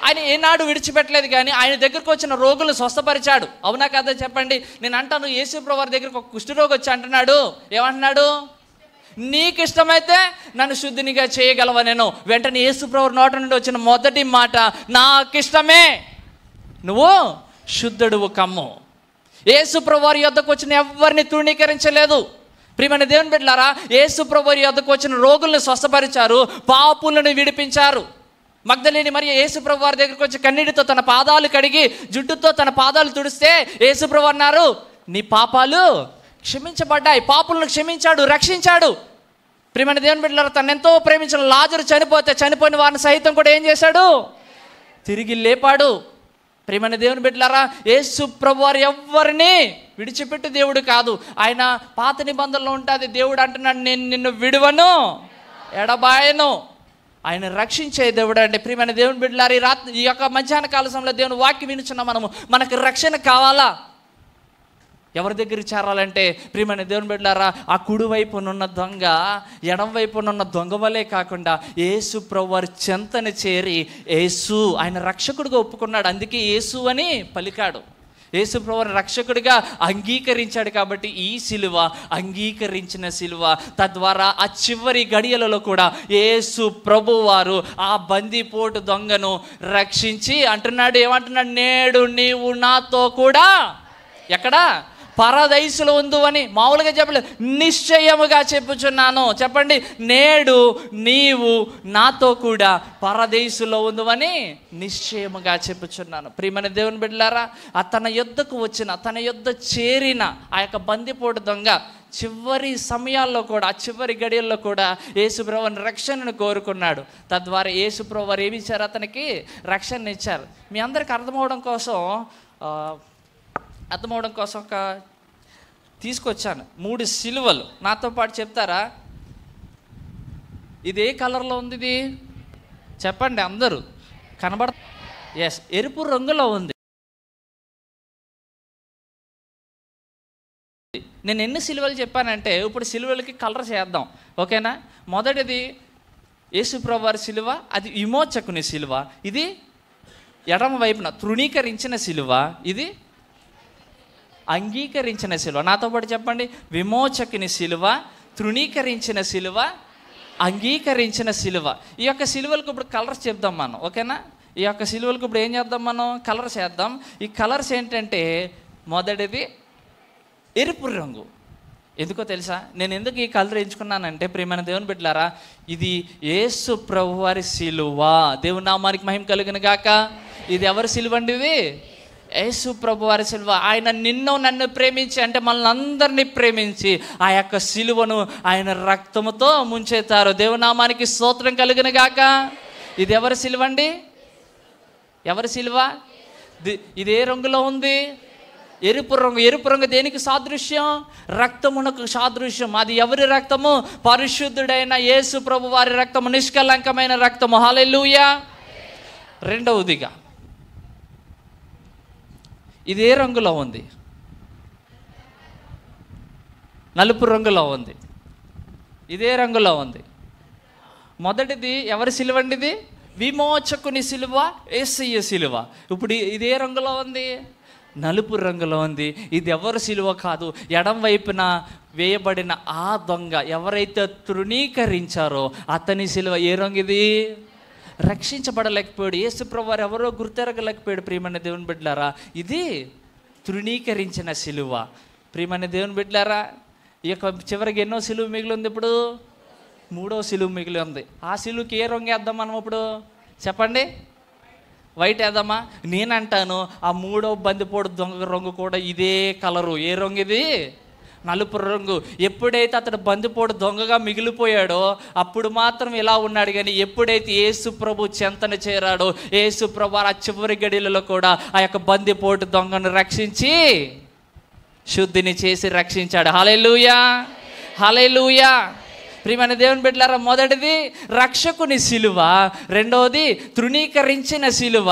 ఆయన ఏనాడు విడిచిపెట్టలేదు. కానీ ఆయన దగ్గరకు వచ్చిన రోగులు స్వస్థపరిచాడు. అవునా కదా చెప్పండి. నేను అంటాను యేసు ప్రభువారి దగ్గరకు ఒక కుష్ఠరోగి వచ్చి అంటున్నాడు, ఏమంటున్నాడు? నీకు ఇష్టమైతే నన్ను శుద్ధినిగా చేయగలవా నేను. వెంటనే యేసు ప్రభువారి నోట నుండి వచ్చిన మొదటి మాట, నాకు ఇష్టమే, నువ్వు శుద్ధుడువు కమ్ము. యేసు ప్రభువారి యొద్దకు వచ్చిన ఎవరిని తృణీకరించలేదు. ప్రియమైన దేవుని బిడ్డలారా, యేసు ప్రభువారి యొద్దకు వచ్చిన రోగులను స్వస్థపరిచారు, పాపులను విడిపించారు. మగ్దలేని మరియు యేసు ప్రభువారి దగ్గరికి వచ్చి కన్నీటితో తన పాదాలు కడిగి జుట్టుతో తన పాదాలు తుడిస్తే యేసు ప్రభు అన్నారు, నీ పాపాలు క్షమించబడ్డాయి. పాపులను క్షమించాడు, రక్షించాడు. ప్రియమైన దేవుని బిడ్డలారా, తను ఎంతో ప్రేమించిన లాజరు చనిపోతే చనిపోయిన వారిని సైతం కూడా ఏం చేశాడు? తిరిగి లేపాడు. ప్రియమైన దేవుని బిడ్డలారా, యేసు ప్రభువారు ఎవరిని విడిచిపెట్టు దేవుడు కాదు. ఆయన పాత నిబంధనలో ఉంటుంది. దేవుడు అంటున్నాడు, నేను నిన్ను విడువను, ఎడబాయను. ఆయన రక్షించే దేవుడు అండి. ప్రియమైన దేవుని బిడ్డలారా, ఈ యొక్క మధ్యాహ్న కాల సమయంలో దేవుని వాక్యం వినుచున్న మనకు రక్షణ కావాలా? ఎవరి దగ్గరికి చేరాలంటే ప్రియమైన దేవుని బిడ్డలారా, ఆ కుడి వైపునున్న దొంగ ఎడం వైపునున్న దొంగ వలే కాకుండా యేసు ప్రభువారి చెంతని చేరి యేసు ఆయన రక్షకుడిగా ఒప్పుకున్నాడు. అందుకే యేసు అని పలికాడు. యేసు ప్రభువారిని రక్షకుడిగా అంగీకరించాడు. కాబట్టి ఈ సిలువ అంగీకరించిన సిలువ, తద్వారా ఆ చివరి గడియలలో కూడా యేసు ప్రభువారు ఆ బందిపోటు దొంగను రక్షించి అంటున్నాడు, ఏమంటున్నాడు? నేడు నీవు నాతో కూడా ఎక్కడా? పరదైసులో ఉందు అని. మామూలుగా చెప్పలేదు, నిశ్చయముగా చెప్పుచున్నాను. చెప్పండి, నేడు నీవు నాతో కూడా పరదైసులో ఉందువని నిశ్చయముగా చెప్పుచున్నాను. ప్రియమైన దేవుని బిడ్డలారా, తన యొద్దకు వచ్చిన, తన యొద్ద చేరిన ఆ యొక్క బందిపోటు దొంగ చివరి సమయాల్లో కూడా, ఆ చివరి గడియల్లో కూడా యేసు ప్రభువుని రక్షణను కోరుకున్నాడు. తద్వారా యేసు ప్రభువు వారు ఏమి ఇచ్చారు? అతనికి రక్షణ ఇచ్చారు. మీ అందరికి అర్థమవడం కోసం ఒక తీసుకొచ్చాను 3 సిలువలు. నాతో పాటు చెప్తారా? ఇది ఏ కలర్లో ఉంది? ఇది చెప్పండి అందరూ. కనబడ ఎస్, ఎరుపు రంగులో ఉంది. నేను ఎన్ని సిలువలు చెప్పానంటే ఇప్పుడు సిలువలకి కలర్ చేద్దాం, ఓకేనా? మొదటిది యేసు ప్రభువారి సిలువ, అది విమోచకుని సిలువ. ఇది ఎడమ వైపున తృణీకరించిన సిలువ, ఇది అంగీకరించిన సిలువ. నాతో పాటు చెప్పండి, విమోచకుని సిలువ, తృణీకరించిన సిలువ, అంగీకరించిన సిలువ. ఈ యొక్క సిలువలకు ఇప్పుడు కలర్స్ చెప్దాం మనం, ఓకేనా? ఈ యొక్క సిలువలకు ఇప్పుడు ఏం చేద్దాం మనం? కలర్స్ చేద్దాం. ఈ కలర్స్ ఏంటంటే, మొదటిది ఎరుపు రంగు. ఎందుకో తెలుసా? నేను ఎందుకు ఈ కలర్ ఎంచుకున్నానంటే, ప్రియమైన దేవుని బిడ్డలారా, ఇది యేసు ప్రభువారి సిలువ. దేవుని నామానికి మహిమ కలుగును గాక. ఇది ఎవరి సిలువ అండి? ఇది యేసు ప్రభువారి సిలువ. ఆయన నిన్ను నన్ను ప్రేమించి, అంటే మనల్ని అందరినీ ప్రేమించి ఆ యొక్క సిలువను ఆయన రక్తముతో ముంచేతారు. దేవుని నామానికి స్తోత్రం కలుగును గాక. ఇది ఎవరి సిలువ అండి? ఎవరి సిలువ? ఇది ఏ రంగులో ఉంది? ఎరుపు రంగు. ఎరుపు రంగు దేనికి సాదృశ్యం? రక్తమునకు సాదృశ్యం. అది ఎవరి రక్తము? పరిశుద్ధుడైన యేసు ప్రభు వారి రక్తము, నిష్కలంకమైన రక్తము. హల్లెలూయా. రెండవదిగా ఇది ఏ రంగులో ఉంది? నలుపు రంగులో ఉంది. ఇదే రంగులో ఉంది. మొదటిది ఎవరి సిలువ అండి? ఇది విమోచకుని సిలువ, యేసయ్య సిలువ. ఇప్పుడు ఇదే రంగులో ఉంది, నలుపు రంగులో ఉంది. ఇది ఎవరి సిలువ కాదు, ఎడం వైపున వేయబడిన ఆ దొంగ ఎవరైతే తృణీకరించారో అతని సిలువ. ఏ రంగు ఇది? రక్షించబడలేకపోయాడు. యేసు ప్రభువు వారు ఎవరో గుర్తెరగలేకపోయాడు. ప్రియమైన దేవుని బిడ్డలారా, ఇది తృణీకరించిన సిలువ. ప్రియమైన దేవుని బిడ్డలారా, ఈ యొక్క చివరికి ఎన్నో సిలువ మిగిలి ఉంది? ఇప్పుడు 3వ సిలువ మిగిలి ఉంది. ఆ సిలువకి ఏ రంగు వేద్దాం మనం ఇప్పుడు? చెప్పండి. వైట్ వేద్దామా? నేనంటాను ఆ 3వ బందిపోడు దొంగ రంగు కూడా ఇదే కలరు. ఏ రంగు ఇది? నలుపు రంగు. ఎప్పుడైతే అతడు బందిపోడు దొంగగా మిగిలిపోయాడో అప్పుడు మాత్రం ఇలా ఉన్నాడు. కానీ ఎప్పుడైతే యేసు ప్రభు చెంతన చేరాడో, యేసు ప్రభు ఆ చివరి గడిలలో కూడా ఆ యొక్క బందిపోటు దొంగను రక్షించి శుద్ధిని చేసి రక్షించాడు. హల్లెలూయా, హల్లెలూయా. ప్రియమైన దేవుని బిడ్డలారా, మొదటిది రక్షకుని సిలువ, రెండవది తృణీకరించిన సిలువ.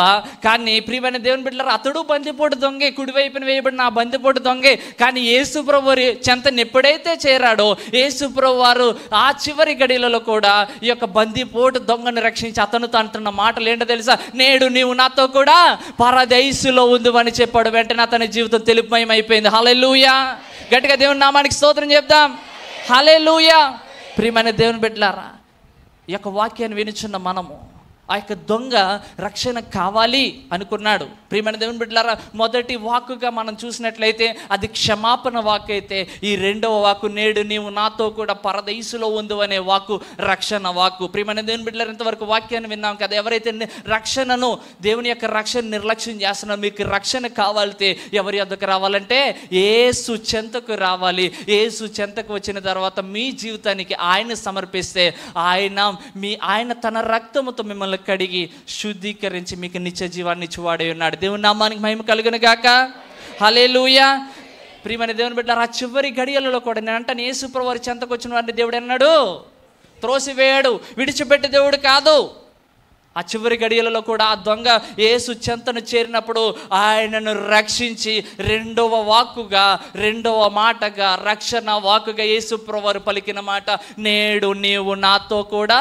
కానీ ప్రియమైన దేవుని బిడ్డలారా, అతడు బందిపోటు దొంగే, కుడివైపున వేయబడిన ఆ బందిపోటు దొంగే. కానీ యేసు ప్రభు చెంతను ఎప్పుడైతే చేరాడో యేసు ప్రభు వారు ఆ చివరి గడిలలో కూడా ఈ యొక్క బందిపోటు దొంగను రక్షించి అతనుతో అంటున్న మాటలు ఏంటో తెలుసా? నేడు నీవు నాతో కూడా పరదైసులో ఉండు అని చెప్పాడు. వెంటనే అతని జీవితం తెలుపుమయం అయిపోయింది. హల్లెలూయా. గట్టిగా దేవుని నామానికి స్తోత్రం చెప్దాం. హల్లెలూయా. ప్రియమైన దేవుని బిడ్డలారా, ఈ యొక్క వాక్యాన్ని వినుచున్న మనము ఆ యొక్క దొంగ రక్షణ కావాలి అనుకున్నాడు. ప్రియమైన దేవుని బిడ్డలారా, మొదటి వాక్కుగా మనం చూసినట్లయితే అది క్షమాపణ వాక్కు అయితే, ఈ రెండవ వాక్కు నేడు నీవు నాతో కూడా పరదైసులో ఉండు అనే వాక్కు రక్షణ వాక్కు. ప్రియమైన దేవుని బిడ్డలారా, ఇంతవరకు వాక్యాన్ని విన్నాం కదా. ఎవరైతే రక్షణను, దేవుని యొక్క రక్షణ నిర్లక్ష్యం చేస్తున్నారో, మీకు రక్షణ కావాలితే ఎవరి వద్దకు రావాలంటే యేసు చెంతకు రావాలి. యేసు చెంతకు వచ్చిన తర్వాత మీ జీవితానికి ఆయన సమర్పిస్తే ఆయన తన రక్తముతో మిమ్మల్ని కడిగి శుద్ధీకరించి మీకు నిత్య జీవాన్ని ఇచ్చివాడై ఉన్నాడు. దేవుని నామానికి మహిమ కలుగును గాక. హల్లెలూయా. ప్రియమైన దేవుని బిడ్డలారా, ఆ చివరి గడియలలో కూడా నేను అంటాను, యేసు ప్రభువు వారి చెంతకు వచ్చిన వారిని దేవుడు అన్నాడు త్రోసివేయడు, విడిచిపెట్టే దేవుడు కాదు. ఆ చివరి గడియలలో కూడా ఆ దొంగ యేసు చెంతను చేరినప్పుడు ఆయనను రక్షించి రెండవ వాక్కుగా, రెండవ మాటగా, రక్షణ వాక్కుగా యేసు ప్రభువు పలికిన మాట, నేడు నీవు నాతో కూడా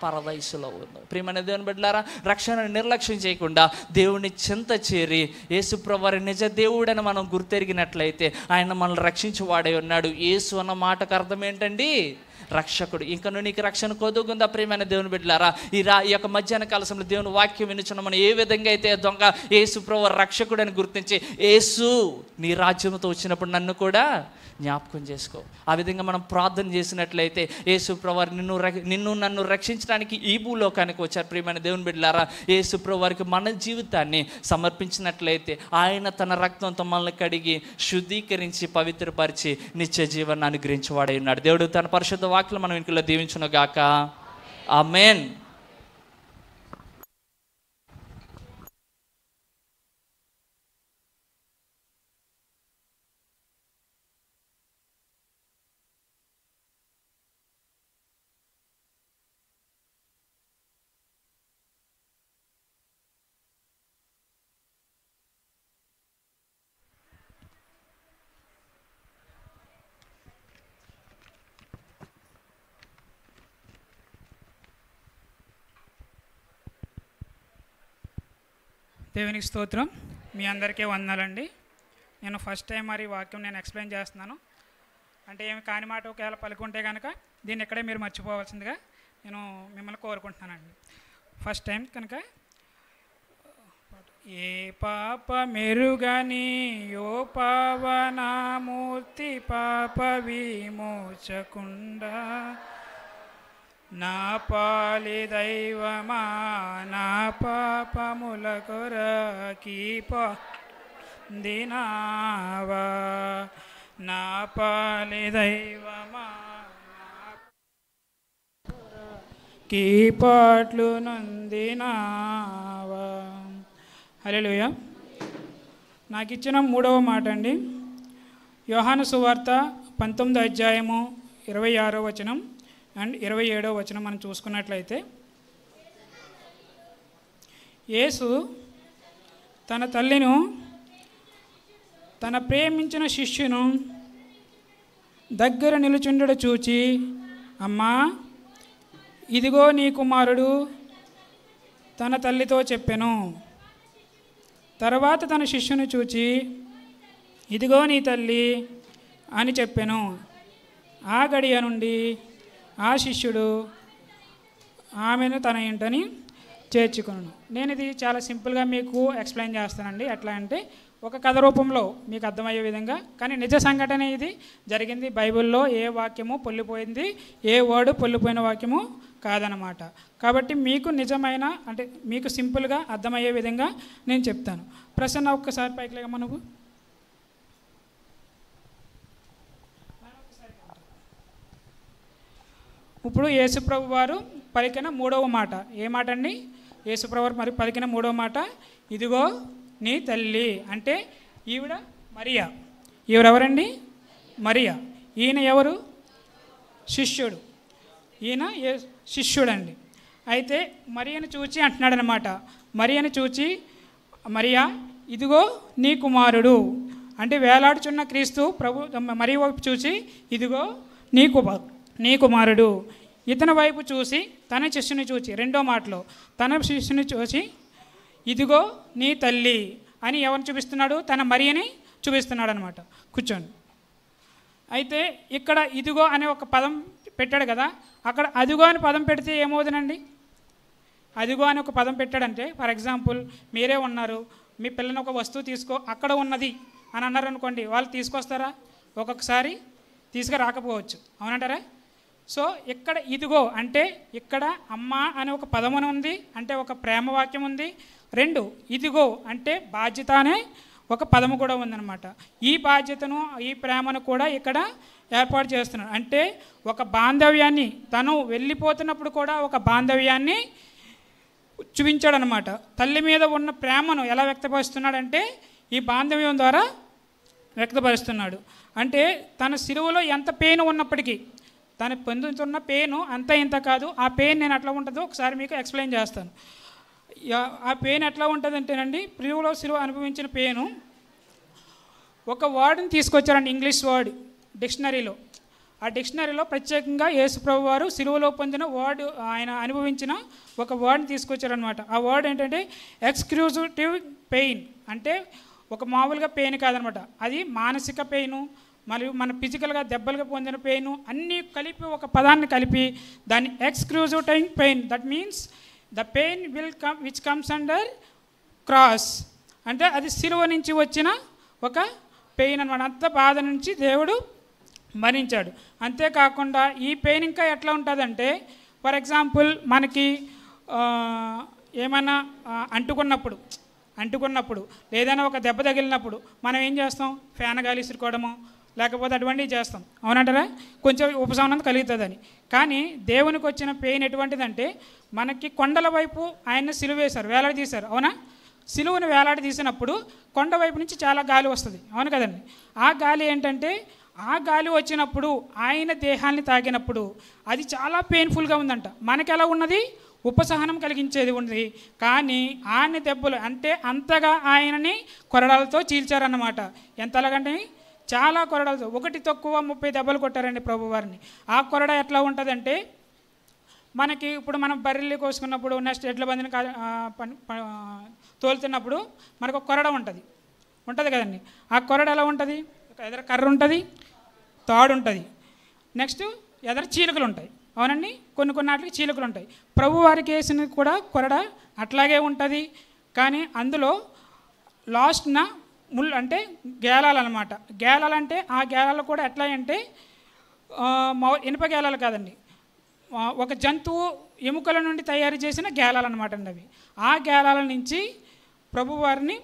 పరదైసులో ఉన్నావు. ప్రియమైన దేవుని బిడ్డలారా, రక్షణను నిర్లక్ష్యం చేయకుండా దేవుని చెంత చేరి యేసు ప్రభువు నిజ దేవుడని మనం గుర్తెరిగినట్లయితే ఆయన మనల్ని రక్షించి వాడే ఉన్నాడు. యేసు అన్న మాటకు అర్థం ఏంటండి? రక్షకుడు. ఇంకా నీకు రక్షణ కొదుగుందా? ప్రియమైన దేవుని బిడ్డలారా, ఈ యొక్క మధ్యాహ్న కాల సమయంలో దేవుని వాక్యం వినుచున్న మనం ఏ విధంగా అయితే దొంగ యేసు ప్రభువు రక్షకుడు అని గుర్తించి, యేసు నీ రాజ్యంతో వచ్చినప్పుడు నన్ను కూడా జ్ఞాపకం చేసుకో, ఆ విధంగా మనం ప్రార్థన చేసినట్లయితే యేసు ప్రభువు నిన్ను నన్ను రక్షించడానికి ఈ భూలోకానికి వచ్చారు. ప్రియమైన దేవుని బిడ్డలారా, యేసు ప్రభువుకి మన జీవితాన్ని సమర్పించినట్లయితే ఆయన తన రక్తంతో మనల్ని కడిగి శుద్ధీకరించి పవిత్రపరిచి నిత్య జీవనాన్ని అనుగ్రహించేవాడై ఉన్నాడు. దేవుడు తన పరిశుద్ధ వాక్యం మనం ఇంట్లో దీవించును గాక. ఆమేన్. దేవునికి స్తోత్రం. మీ అందరికీ వందనాలండి. నేను ఫస్ట్ టైం మరి వాక్యం నేను ఎక్స్ప్లెయిన్ చేస్తున్నాను. అంటే ఏమి కాని మాట ఒకవేళ పలుకుంటే కనుక దీన్ని ఇక్కడే మీరు మర్చిపోవాల్సిందిగా నేను మిమ్మల్ని కోరుకుంటున్నానండి. ఫస్ట్ టైం కనుక, ఏ పాప మెరుగని యో పావనామూర్తి పాప విమోచకుండా, నా పాలి దైవమా నా పాపముల కొరకి పొందినావా, నా పాలి దైవమా కీ పాట్లు నందినావా. హల్లెలూయా. నాకు ఇచ్చిన మూడవ మాట అండి, యోహాను సువార్త 19వ అధ్యాయము 26వ వచనం అండ్ 27వ వచనం మనం చూసుకున్నట్లయితే, యేసు తన తల్లిను తన ప్రేమించిన శిష్యును దగ్గర నిలుచుండడ చూచి, అమ్మా ఇదిగో నీ కుమారుడు తన తల్లితో చెప్పెను. తర్వాత తన శిష్యుని చూచి, ఇదిగో నీ తల్లి అని చెప్పెను. ఆ గడియ నుండి ఆ శిష్యుడు ఆమెను తన ఇంటని చేర్చుకున్నాను. నేను ఇది చాలా సింపుల్గా మీకు ఎక్స్ప్లెయిన్ చేస్తానండి. ఎట్లా అంటే ఒక కథ రూపంలో మీకు అర్థమయ్యే విధంగా, కానీ నిజ సంఘటన ఇది జరిగింది. బైబిల్లో ఏ వాక్యము పొల్లిపోయింది, ఏ వర్డ్ పొల్లిపోయిన వాక్యము కాదనమాట. కాబట్టి మీకు నిజమైన, అంటే మీకు సింపుల్గా అర్థమయ్యే విధంగా నేను చెప్తాను. ప్రసన్న ఒక్కసారి పైకి లేక మనకు ఇప్పుడు యేసుప్రభు వారు పలికిన మూడవ మాట, ఏ మాట అండి? యేసుప్రభు వారు మరి పలికిన మూడవ మాట, ఇదిగో నీ తల్లి. అంటే ఈవిడ మరియా. ఈవిడెవరండి? మరియా. ఈయన ఎవరు? శిష్యుడు. ఈయన శిష్యుడండి. అయితే మరియను చూచి అంటున్నాడు అనమాట, మరియను చూచి, మరియా ఇదిగో నీ కుమారుడు. అంటే వేలాడుచున్న క్రీస్తు ప్రభు మరి వైపు చూసి, ఇదిగో నీ కుమారుడు. ఇతని వైపు చూసి తన శిష్యుని చూచి, రెండో మాటలో తన శిష్యుని చూసి, ఇదిగో నీ తల్లి అని ఎవరిని చూపిస్తున్నాడు? తన మరియని చూపిస్తున్నాడు అనమాట. కూర్చోండి. అయితే ఇక్కడ ఇదిగో అనే ఒక పదం పెట్టాడు కదా, అక్కడ అదిగో అని పదం పెడితే ఏమవుతుందండి? అదిగో అని ఒక పదం పెట్టాడంటే, ఫర్ ఎగ్జాంపుల్ మీరే ఉన్నారు, మీ పిల్లని ఒక వస్తువు తీసుకో, అక్కడ ఉన్నది అని అన్నారు అనుకోండి, వాళ్ళు తీసుకొస్తారా? ఒక్కొక్కసారి తీసుకురాకపోవచ్చు, అవునంటారా? సో ఇక్కడ ఇదిగో అంటే ఇక్కడ అమ్మ అనే ఒక పదమున ఉంది, అంటే ఒక ప్రేమ వాక్యం ఉంది. 2 ఇదిగో అంటే బాధ్యత అనే ఒక పదము కూడా ఉందన్నమాట. ఈ బాధ్యతను ఈ ప్రేమను కూడా ఇక్కడ ఏర్పాటు చేస్తున్నాడు. అంటే ఒక బాంధవ్యాన్ని, తను వెళ్ళిపోతున్నప్పుడు కూడా ఒక బాంధవ్యాన్ని చూపించాడనమాట. తల్లి మీద ఉన్న ప్రేమను ఎలా వ్యక్తపరుస్తున్నాడంటే ఈ బాంధవ్యం ద్వారా వ్యక్తపరుస్తున్నాడు. అంటే తన సిలువలో ఎంత పెయిన్ ఉన్నప్పటికీ, తను పొందుతున్న పెయిన్ అంత ఇంత కాదు. ఆ పెయిన్ నేను ఎట్లా ఉంటుందో ఒకసారి మీకు ఎక్స్ప్లెయిన్ చేస్తాను. ఆ పెయిన్ ఎట్లా ఉంటుందంటేనండి, సిలువ అనుభవించిన పెయిన్ ఒక వర్డ్ని తీసుకొచ్చారండి, ఇంగ్లీష్ వర్డ్ డిక్షనరీలో. ఆ డిక్షనరీలో ప్రత్యేకంగా యేసుప్రభు వారు సిలువలో పొందిన వర్డ్, ఆయన అనుభవించిన ఒక వర్డ్ని తీసుకొచ్చారనమాట. ఆ వర్డ్ ఏంటంటే ఎక్స్క్లూజివ్ పెయిన్. అంటే ఒక మామూలుగా పెయిన్ కాదనమాట, అది మానసిక పెయిన్ మరియు మన ఫిజికల్గా దెబ్బలుగా పొందిన పెయిన్ అన్నీ కలిపి ఒక పదాన్ని కలిపి దాన్ని exclusive pain, that means the pain which comes under cross. అంటే అది సిలువ నుంచి వచ్చిన ఒక పెయిన్ అనమాట. అంత బాధ నుంచి దేవుడు మరణించాడు. అంతేకాకుండా ఈ పెయిన్ ఇంకా ఎట్లా ఉంటుందంటే, ఫర్ ఎగ్జాంపుల్ మనకి ఏమైనా అంటుకున్నప్పుడు ఏదైనా ఒక దెబ్బ తగిలినప్పుడు మనం ఏం చేస్తాం? ఫ్యాన్ గాలి ఇసుకోవడము లేకపోతే అటువంటివి చేస్తాం, అవునంటారా? కొంచెం ఉపశమనం కలుగుతుందని. కానీ దేవునికి వచ్చిన పెయిన్ ఎటువంటిదంటే, మనకి కొండల వైపు ఆయన సిలువ వేశారు, వేలాడదీశారు, అవునా? సిలువను వేలాడదీసినప్పుడు కొండ వైపు నుంచి చాలా గాలి వస్తుంది, అవును కదండి? ఆ గాలి ఏంటంటే, ఆ గాలి వచ్చినప్పుడు ఆయన దేహాన్ని తాకినప్పుడు అది చాలా పెయిన్ఫుల్గా ఉందంట. మనకి ఎలా ఉన్నది? ఉపశమనం కలిగించేది ఉంది. కానీ ఆయన దెబ్బలు అంటే అంతగా ఆయనని కొరడాలతో చీల్చారన్నమాట. ఎంతలాగంటే చాలా కొరడాలతో, 1 తక్కువ 30 దెబ్బలు కొట్టారండి ప్రభువారిని. ఆ కొరడ ఎట్లా ఉంటుందంటే, మనకి ఇప్పుడు మనం బర్రెల్ని కోసుకున్నప్పుడు, నెక్స్ట్ ఎడ్ల బండిని తోలుతున్నప్పుడు మనకు ఒక కొరడ ఉంటుంది కదండి. ఆ కొరడ ఎలా ఉంటుంది? ఎదర కర్ర ఉంటుంది, తాడు ఉంటుంది, నెక్స్ట్ ఎదర చీలికలు ఉంటాయి, అవునండి? కొన్ని వాటికి చీలికలు ఉంటాయి. ప్రభువారికి వేసిన కూడా కొరడ అట్లాగే ఉంటుంది. కానీ అందులో లాస్ట్న ముళ్ళు అంటే గేలాలన్నమాట. గేలాలంటే ఆ గేలాలు కూడా ఎట్లా అంటే ఇనుప గేలాలు కాదండి, ఒక జంతువు ఎముకల నుండి తయారు చేసిన గేలాలు అనమాట అండి అవి. ఆ గేలాల నుంచి ప్రభువారిని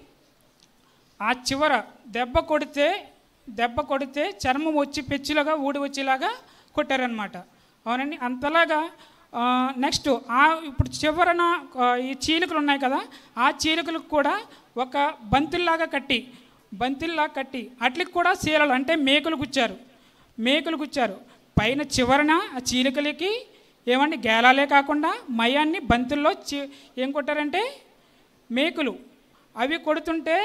ఆ చివర దెబ్బ కొడితే చర్మం వచ్చి పెచ్చులాగా ఊడి వచ్చేలాగా కొట్టారనమాట, అవునండి? అంతలాగా నెక్స్ట్ ఇప్పుడు చివరన ఈ చీలికలు ఉన్నాయి కదా, ఆ చీలికలకు కూడా ఒక బంతిల్లాగా కట్టి అట్లకి కూడా శీలలు అంటే మేకులు గుచ్చారు. పైన చివరన ఆ చీలికలకి ఏమండి గేలాలే కాకుండా మయాన్ని బంతుల్లో ఏం కొట్టారంటే మేకులు. అవి కొడుతుంటే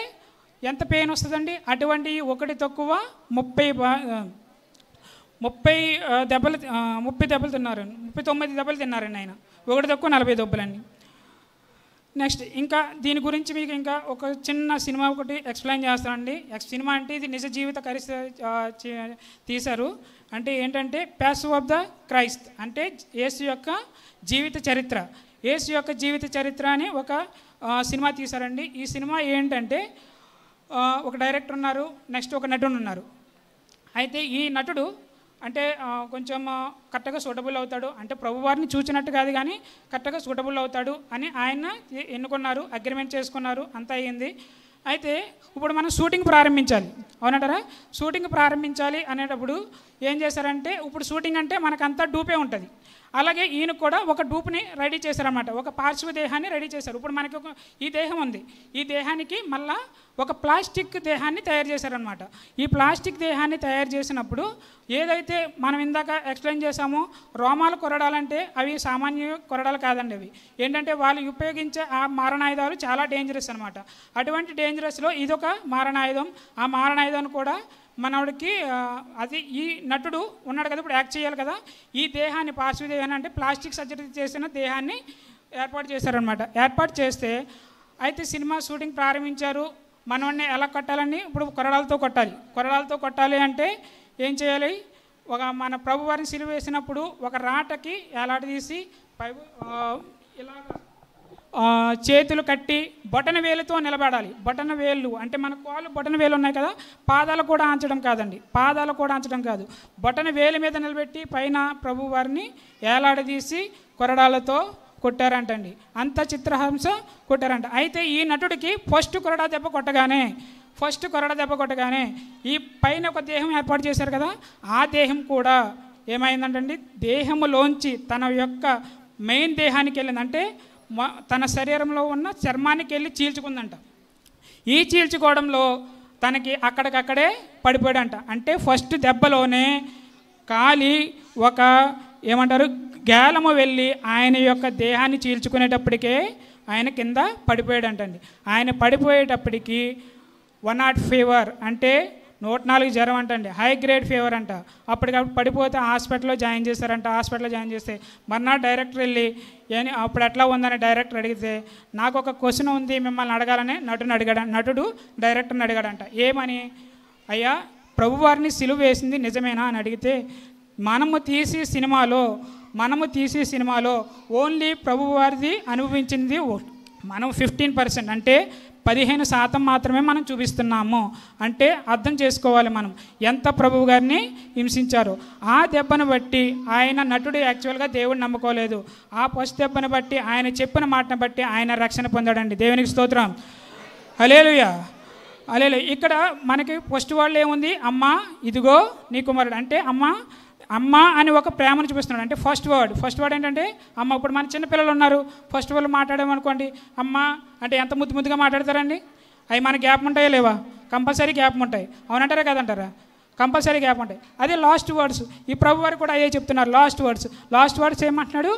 ఎంత పెయిన్ వస్తుందండి? అటువంటి 1 తక్కువ 30 దెబ్బలు తిన్నారు, 39 దెబ్బలు తిన్నారండి ఆయన. 1 తక్కువ 40 దెబ్బలండి. నెక్స్ట్ ఇంకా దీని గురించి మీకు ఇంకా ఒక చిన్న సినిమా ఒకటి ఎక్స్ప్లెయిన్ చేస్తానండి. సినిమా అంటే ఇది నిజ జీవిత తీశారు. అంటే ఏంటంటే ప్యాసివ్ ఆఫ్ ద క్రైస్ట్, అంటే యేసు యొక్క జీవిత చరిత్ర అని ఒక సినిమా తీశారండి. ఈ సినిమా ఏంటంటే ఒక డైరెక్టర్ ఉన్నారు, నెక్స్ట్ ఒక నటుడు ఉన్నారు. అయితే ఈ నటుడు అంటే కొంచెం కరెక్ట్గా సూటబుల్ అవుతాడు, అంటే ప్రభువారిని చూచినట్టు కాదు కానీ కరెక్ట్గా సూటబుల్ అవుతాడు అని ఆయన ఎన్నుకున్నారు, అగ్రిమెంట్ చేసుకున్నారు, అంతా అయ్యింది. అయితే ఇప్పుడు మనం షూటింగ్ ప్రారంభించాలి, అవునంటారా? షూటింగ్ ప్రారంభించాలి అనేటప్పుడు ఏం చేశారంటే, ఇప్పుడు షూటింగ్ అంటే మనకంతా డూపే ఉంటుంది, అలాగే ఈయన కూడా ఒక డూప్ని రెడీ చేశారన్నమాట, ఒక పార్శ్వ దేహాన్ని రెడీ చేశారు. ఇప్పుడు మనకి ఈ దేహం ఉంది, ఈ దేహానికి మళ్ళా ఒక ప్లాస్టిక్ దేహాన్ని తయారు చేశారనమాట. ఈ ప్లాస్టిక్ దేహాన్ని తయారు చేసినప్పుడు ఏదైతే మనం ఇందాక ఎక్స్ప్లెయిన్ చేసామో రోమాలు కొరడాలంటే అవి సామాన్య కొరడాలు కాదండి. అవి ఏంటంటే వాళ్ళు ఉపయోగించే ఆ మారణాయుధాలు చాలా డేంజరస్ అనమాట. అటువంటి డేంజరస్లో ఇదొక మారణాయుధం. ఆ మారణాయుధాన్ని కూడా మనవాడికి అది ఈ నటుడు ఉన్నాడు కదా, ఇప్పుడు యాక్ట్ చేయాలి కదా, ఈ దేహాన్ని పార్శ్వ దేహాన్ని అంటే ప్లాస్టిక్ సర్జరీ చేసిన దేహాన్ని ఏర్పాటు చేశారనమాట. ఏర్పాటు చేస్తే అయితే సినిమా షూటింగ్ ప్రారంభించారు. మనవాడిని ఎలా కొట్టాలని, ఇప్పుడు కొరడాలతో కొట్టాలి అంటే ఏం చేయాలి? మన ప్రభువారిని సిలువ వేసినప్పుడు ఒక రాటకి ఎలాడదీసి ఇలాగ చేతులు కట్టి బొటన వేలుతో నిలబడాలి. బొటన వేళ్ళు అంటే మన కాళ్ళు బొటన వేలు ఉన్నాయి కదా, పాదాలు కూడా ఆంచడం కాదండి, పాదాలు కూడా ఆంచడం కాదు, బొటన వేలు మీద నిలబెట్టి పైన ప్రభు వారిని ఏలాడదీసి కొరడాలతో కొట్టారంటండి. అంత చిత్రహింస కొట్టారంట. అయితే ఈ నటుడికి ఫస్ట్ కొరడా దెబ్బ కొట్టగానే ఈ పైన ఒక దేహం ఏర్పాటు చేశారు కదా, ఆ దేహం కూడా ఏమైందంటండి, దేహములోంచి తన యొక్క మెయిన్ దేహానికి వెళ్ళింది. అంటే తన శరీరంలో ఉన్న చర్మానికి వెళ్ళి చీల్చుకుందంట. ఈ చీల్చుకోవడంలో తనకి అక్కడికక్కడే పడిపోయాడంట. అంటే ఫస్ట్ దెబ్బలోనే కాలి ఒక ఏమంటారు గేలము వెళ్ళి ఆయన యొక్క దేహాన్ని చీల్చుకునేటప్పటికే ఆయన కింద పడిపోయాడంటండి. ఆయన పడిపోయేటప్పటికి 104 ఫీవర్ అంటే 104 జ్వరం అంటండి, హై గ్రేడ్ ఫీవర్ అంట. అప్పటికప్పుడు పడిపోతే హాస్పిటల్లో జాయిన్ చేశారంట. హాస్పిటల్లో జాయిన్ చేస్తే మర్నాడు డైరెక్టర్ వెళ్ళి అప్పుడు ఎట్లా ఉందని డైరెక్టర్ అడిగితే, నాకు ఒక క్వశ్చన్ ఉంది మిమ్మల్ని అడగాలని నటుడు డైరెక్టర్ని అడిగాడంట. ఏమని? అయ్యా, ప్రభువారిని సిలువ వేసింది నిజమేనా అని అడిగితే, మనము తీసే సినిమాలో ఓన్లీ ప్రభువారిది అనుభవించింది మనం 15% అంటే 15% మాత్రమే మనం చూపిస్తున్నాము. అంటే అర్థం చేసుకోవాలి మనం ఎంత ప్రభువు గారిని హింసించారో. ఆ దెబ్బను బట్టి ఆయన నటుడు యాక్చువల్గా దేవుడిని నమ్ముకోలేదు. ఆ ఫస్ట్ దెబ్బను బట్టి ఆయన చెప్పిన మాటను బట్టి ఆయన రక్షణ పొందాడండి. దేవునికి స్తోత్రం. హల్లెలూయా. ఇక్కడ మనకి ఫస్ట్ వాళ్ళు ఏముంది, అమ్మ ఇదిగో నీ కుమారుడు అంటే అమ్మ అని ఒక ప్రేమను చూపిస్తున్నాడు. అంటే ఫస్ట్ వర్డ్ ఏంటంటే అమ్మ. ఇప్పుడు మన చిన్నపిల్లలు ఉన్నారు, ఫస్ట్ వాళ్ళు మాట్లాడామనుకోండి అమ్మ అంటే ఎంత ముద్దుగా మాట్లాడతారండి. అవి మన గ్యాప్ ఉంటాయా లేవా? కంపల్సరీ గ్యాప్ ఉంటాయి. అవునంటారా కదంటారా? కంపల్సరీ గ్యాప్ ఉంటాయి. అదే లాస్ట్ వర్డ్స్ ఈ ప్రభు వారు కూడా అయ్యే చెప్తున్నారు. లాస్ట్ వర్డ్స్ ఏమంటున్నాడు?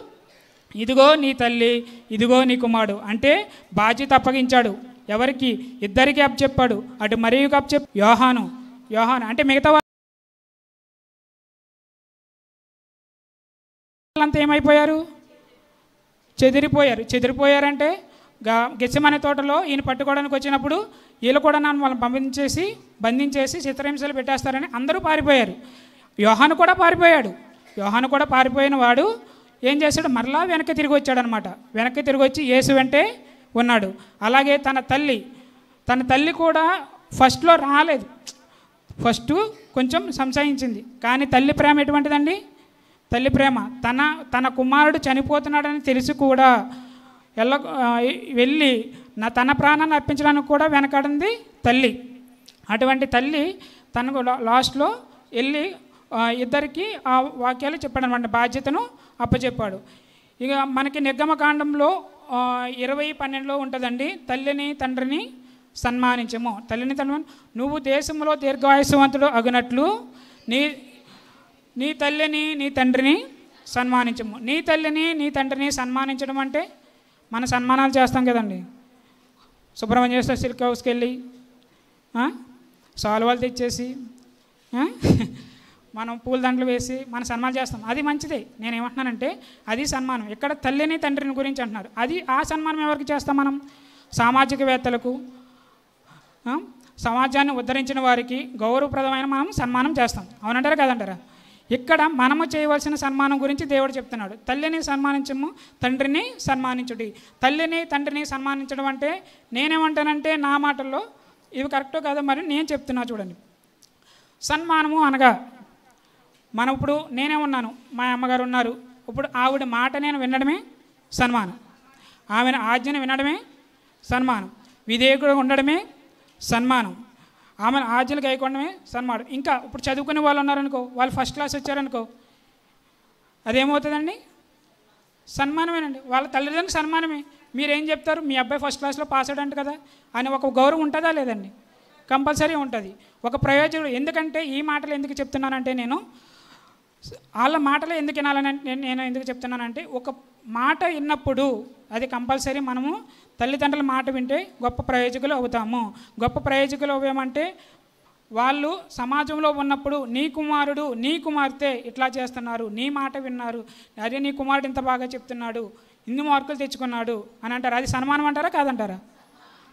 ఇదిగో నీ తల్లి, ఇదిగో నీ కుమారుడు. అంటే బాధ్యత అప్పగించాడు. ఎవరికి? ఇద్దరికి అప్పచెప్పాడు. అటు మరియుకు అప్పచెప్పాడు. యోహాను అంటే మిగతా అంతా ఏమైపోయారు? చెదిరిపోయారంటే గెత్సెమనే తోటలో ఈయన పట్టుకోవడానికి వచ్చినప్పుడు వీళ్ళు కూడా నన్ను వాళ్ళని బంధించేసి చిత్రహింసలు పెట్టేస్తారని అందరూ పారిపోయారు. యోహాను కూడా పారిపోయిన వాడు ఏం చేశాడు? మరలా వెనక్కి తిరిగి వచ్చాడనమాట. వెనక్కి తిరిగి వచ్చి యేసు వెంటే ఉన్నాడు. అలాగే తన తల్లి కూడా ఫస్ట్లో రాలేదు. ఫస్ట్ కొంచెం సంశయించింది. కానీ తల్లి ప్రేమ ఎటువంటిదండి? తల్లి ప్రేమ తన కుమారుడు చనిపోతున్నాడని తెలిసి కూడా వెళ్ళి తన ప్రాణాన్ని అర్పించడానికి కూడా వెనకాడింది తల్లి. అటువంటి తల్లి తనకు లాస్ట్లో వెళ్ళి ఇద్దరికి ఆ వాక్యాలు చెప్పాడనమాట. బాధ్యతను అప్పచెప్పాడు. ఇక మనకి నిర్గమకాండంలో 20:12 ఉంటుందండి, తల్లిని తండ్రిని సన్మానించము. నువ్వు దేశంలో దీర్ఘాయుష్యవంతుడు అగునట్లు నీ తల్లిని నీ తండ్రిని సన్మానించము. నీ తల్లిని నీ తండ్రిని సన్మానించడం అంటే మన సన్మానాలు చేస్తాం కదండి. సుబ్రహ్మణ్య సిల్క్ హౌస్కి వెళ్ళి సాల్వాలు తెచ్చేసి మనం పూలదండలు వేసి మన సన్మానం చేస్తాం. అది మంచిదే. నేనేమంటున్నానంటే అది సన్మానం. ఇక్కడ తల్లిని తండ్రిని గురించి అంటున్నారు. ఆ సన్మానం ఎవరికి చేస్తాం? మనం సామాజికవేత్తలకు, సమాజాన్ని ఉద్ధరించిన వారికి గౌరవప్రదమైన మనం సన్మానం చేస్తాం. అవునంటారా కదంటారా? ఇక్కడ మనము చేయవలసిన సన్మానం గురించి దేవుడు చెప్తున్నాడు. తల్లిని సన్మానించము, తండ్రిని సన్మానించుడి. తల్లిని తండ్రిని సన్మానించడం అంటే నేనేమంటానంటే, నా మాటల్లో ఇవి కరెక్టో కాదో మరి నేను చెప్తున్నా చూడండి. సన్మానము అనగా మనం ఇప్పుడు నేనే ఉన్నాను, మా అమ్మగారు ఉన్నారు, ఇప్పుడు ఆవిడ మాట నేను వినడమే సన్మానం. ఆమె ఆజ్ఞను వినడమే సన్మానం. విధేయుడుగా ఉండడమే సన్మానం. ఆమె ఆజ్ఞలు గైకొనడమే సన్మానం. ఇంకా ఇప్పుడు చదువుకునే వాళ్ళు ఉన్నారనుకో, వాళ్ళు ఫస్ట్ క్లాస్ వచ్చారనుకో, అదేమవుతుందండి? సన్మానమేనండి. వాళ్ళ తల్లిదండ్రులకు సన్మానమే. మీరేం చెప్తారు? మీ అబ్బాయి ఫస్ట్ క్లాస్లో పాస్ అయ్యాడంట కదా అని ఒక గౌరవం ఉంటుందా లేదండి? కంపల్సరీ ఉంటుంది. ఒక ప్రయోజనం. ఎందుకంటే ఈ మాటలు ఎందుకు చెప్తున్నానంటే, నేను వాళ్ళ మాటలు ఎందుకు వినాలని నేను ఎందుకు చెప్తున్నానంటే, ఒక మాట విన్నప్పుడు అది కంపల్సరీ మనము తల్లిదండ్రుల మాట వింటే గొప్ప ప్రయోజకులు అవుతాము. గొప్ప ప్రయోజకులు అవ్వమంటే వాళ్ళు సమాజంలో ఉన్నప్పుడు నీ కుమారుడు నీ కుమార్తె ఇట్లా చేస్తున్నారు, నీ మాట విన్నారు, అదే నీ కుమారుడు ఇంత బాగా చెప్తున్నాడు, ఇన్ని మార్కులు తెచ్చుకున్నాడు అని అంటారు. అది సన్మానం అంటారా కాదంటారా?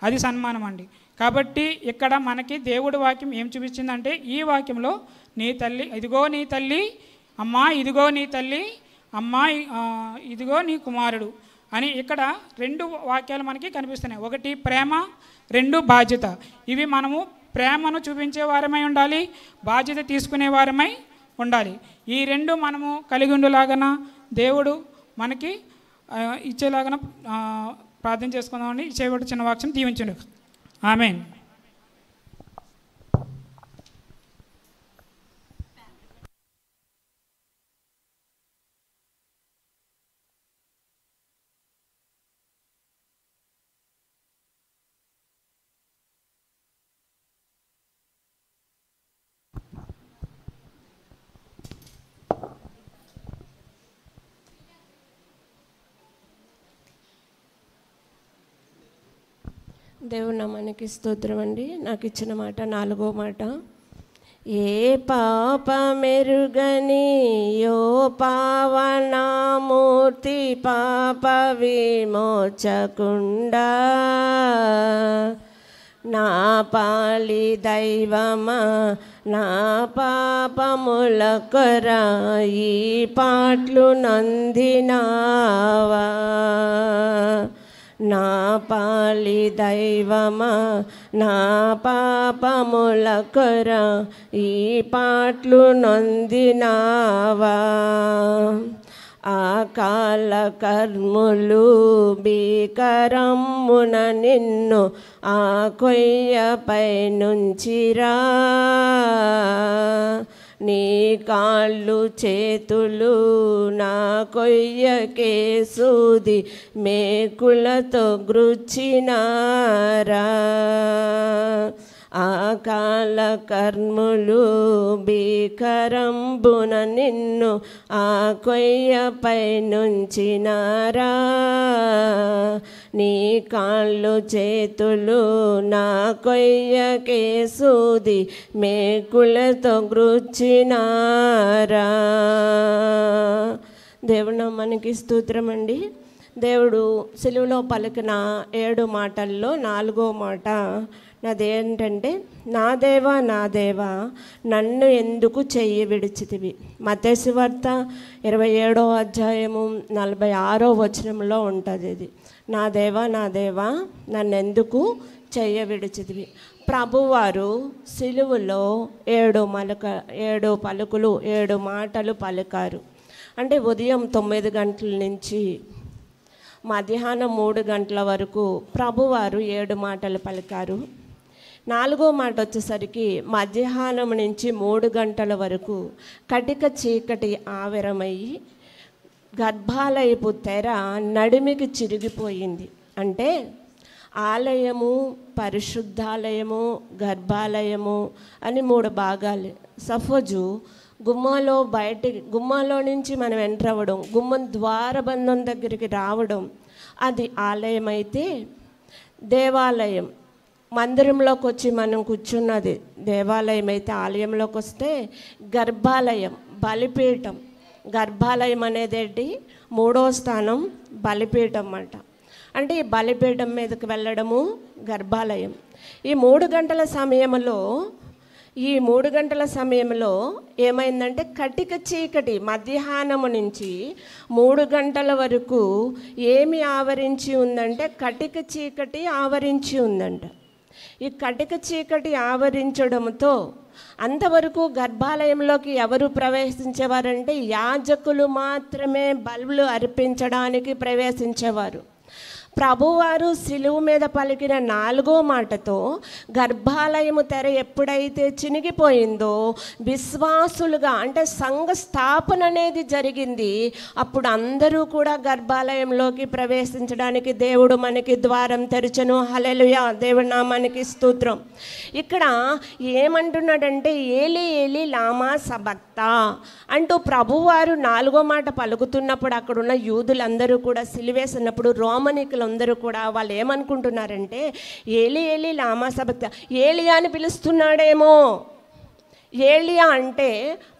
అది సన్మానం అండి. కాబట్టి ఇక్కడ మనకి దేవుడి వాక్యం ఏం చూపించిందంటే, ఈ వాక్యంలో నీ తల్లి ఇదిగో నీ తల్లి, అమ్మా ఇదిగో నీ తల్లి, అమ్మా ఇదిగో నీ కుమారుడు అని ఇక్కడ 2 వాక్యాలు మనకి కనిపిస్తున్నాయి. ఒకటి ప్రేమ, 2 బాధ్యత. ఇవి మనము ప్రేమను చూపించే వారమై ఉండాలి, బాధ్యత తీసుకునే వారమై ఉండాలి. ఈ 2 మనము కలిగి ఉండేలాగన దేవుడు మనకి ఇచ్చేలాగన ప్రార్థన చేసుకుందామండి. ఇచ్చేవాడు చిన్న వాక్యం దీవించండి. ఆమేన్. దేవుని నామానికి స్తోత్రం అండి. నాకు ఇచ్చిన మాట 4వ మాట. ఏ పాపమెరుగని యో పావనామూర్తి పాప విమోచకుండా నా పాలి దైవమా నా పాపముల కొరా ఈ పాటలు నందినావా. నా పాలి దైవమా నా పాపముల కొరా ఈ పాటలు నొందినావా. ఆకాల కర్ములు భీకరమ్మున నిన్ను ఆ కొయ్యపై నుంచిరా. నీ కాళ్ళు చేతులు నా కొయ్యకే సూది మేకులతో గ్రుచ్చినారా. ఆకాల కర్ములు భీకరంబున నిన్ను ఆ కొయ్యపై నుంచినారా. నీ కాళ్ళు చేతులు నా కొయ్యకే సూది మేకులతో గ్రుచ్చినారా. దేవుడు నామానికి స్తోత్రం అండి. దేవుడు సిలువలో పలికిన 7 మాటల్లో 4వ మాట నాదేంటంటే, నా దేవా నా దేవా నన్ను ఎందుకు చెయ్యి విడిచితివి. మత్తయి సువార్త 27వ అధ్యాయము 46వ వచనంలో ఉంటుంది ఇది. నా దేవా నన్ను ఎందుకు చెయ్యి విడిచితివి. ప్రభువారు సిలువలో 7 పలుకులు 7 మాటలు పలికారు. అంటే ఉదయం 9 గంటల నుంచి మధ్యాహ్నం 3 గంటల వరకు ప్రభువారు 7 మాటలు పలికారు. 4వ మాట వచ్చేసరికి మధ్యాహ్నం నుంచి 3 గంటల వరకు కటిక చీకటి ఆవిరమయ్యి గర్భాలయపు తెర నడిమికి చిరిగిపోయింది. అంటే ఆలయము, పరిశుద్ధాలయము, గర్భాలయము అని 3 భాగాలు. సపోజు గుమ్మాలో నుంచి మనం ఎంటర్ అవ్వడం, గుమ్మం ద్వారబంధం దగ్గరికి రావడం అది ఆలయం అయితే, దేవాలయం మందిరంలోకి వచ్చి మనం కూర్చున్నది దేవాలయం అయితే, ఆలయంలోకి వస్తే గర్భాలయం బలిపీఠం. గర్భాలయం అనేది ఏంటి? 3వ స్థానం బలిపీఠం అంట. అంటే ఈ బలిపీఠం మీదకి వెళ్ళడము గర్భాలయం. ఈ 3 గంటల సమయంలో ఏమైందంటే కటిక చీకటి మధ్యాహ్నము నుంచి 3 గంటల వరకు ఏమి ఆవరించి ఉందంటే కటిక చీకటి ఆవరించి ఉందంట. ఈ కటిక చీకటి ఆవరించడంతో అంతవరకు గర్భాలయంలోకి ఎవరు ప్రవేశించేవారంటే యాజకులు మాత్రమే బలులు అర్పించడానికి ప్రవేశించేవారు. ప్రభువారు సిలువ మీద పలికిన 4వ మాటతో గర్భాలయము తెర ఎప్పుడైతే చినిగిపోయిందో విశ్వాసులుగా అంటే సంఘ స్థాపన అనేది జరిగింది. అప్పుడు అందరూ కూడా గర్భాలయంలోకి ప్రవేశించడానికి దేవుడు మనకి ద్వారం తెరచెను. హల్లెలూయా, దేవుడి నామానికి స్తోత్రం. ఇక్కడ ఏమంటున్నాడంటే ఏలి ఏలి లామా సబక్తా అంటూ ప్రభువారు 4వ మాట పలుకుతున్నప్పుడు అక్కడున్న యూదులందరూ కూడా సిలువేసినప్పుడు రోమనికులు అందరూ కూడా వాళ్ళు ఏమనుకుంటున్నారంటే ఏలి ఏలి లామా సబక్తా, ఏలియా అని పిలుస్తున్నాడేమో, ఏలియా అంటే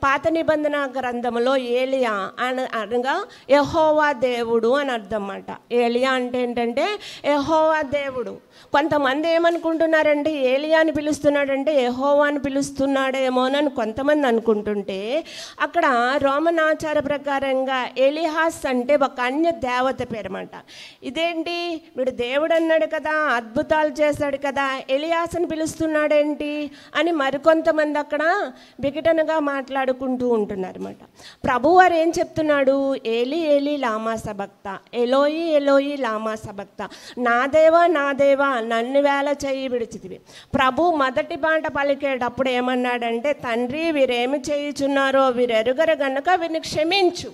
పాత నిబంధన గ్రంథంలో ఏలియా అనగా యెహోవా దేవుడు అని అర్థం అన్నమాట. ఏలియా అంటే ఏంటంటే యెహోవా దేవుడు. కొంతమంది ఏమనుకుంటున్నారంటే ఏలియా అని పిలుస్తున్నాడంటే యెహోవా అని పిలుస్తున్నాడేమోనని కొంతమంది అనుకుంటుంటే, అక్కడ రోమన్ ఆచార ప్రకారంగా ఎలిహాస్ అంటే ఒక అన్య దేవత పేరు అన్నమాట. ఇదేంటి, వీడు దేవుడు అన్నాడు కదా, అద్భుతాలు చేశాడు కదా, ఎలియాస్ అని పిలుస్తున్నాడేంటి అని మరికొంతమంది అక్కడ విఘటనగా మాట్లాడుకుంటూ ఉంటున్నారు అన్నమాట. ప్రభువారు ఏం చెప్తున్నాడు, ఏలి ఏలి లామా సబక్త, ఎలోయి ఎలోయి లామా సబక్త, నా దేవా నన్ను వేళ చేయి విడిచితివి. ప్రభు మొదటి మాట పలికేటప్పుడు ఏమన్నాడంటే, తండ్రి వీరేమి చేయుచున్నారో వీరెరుగరు గనుక వీరిని క్షమించు.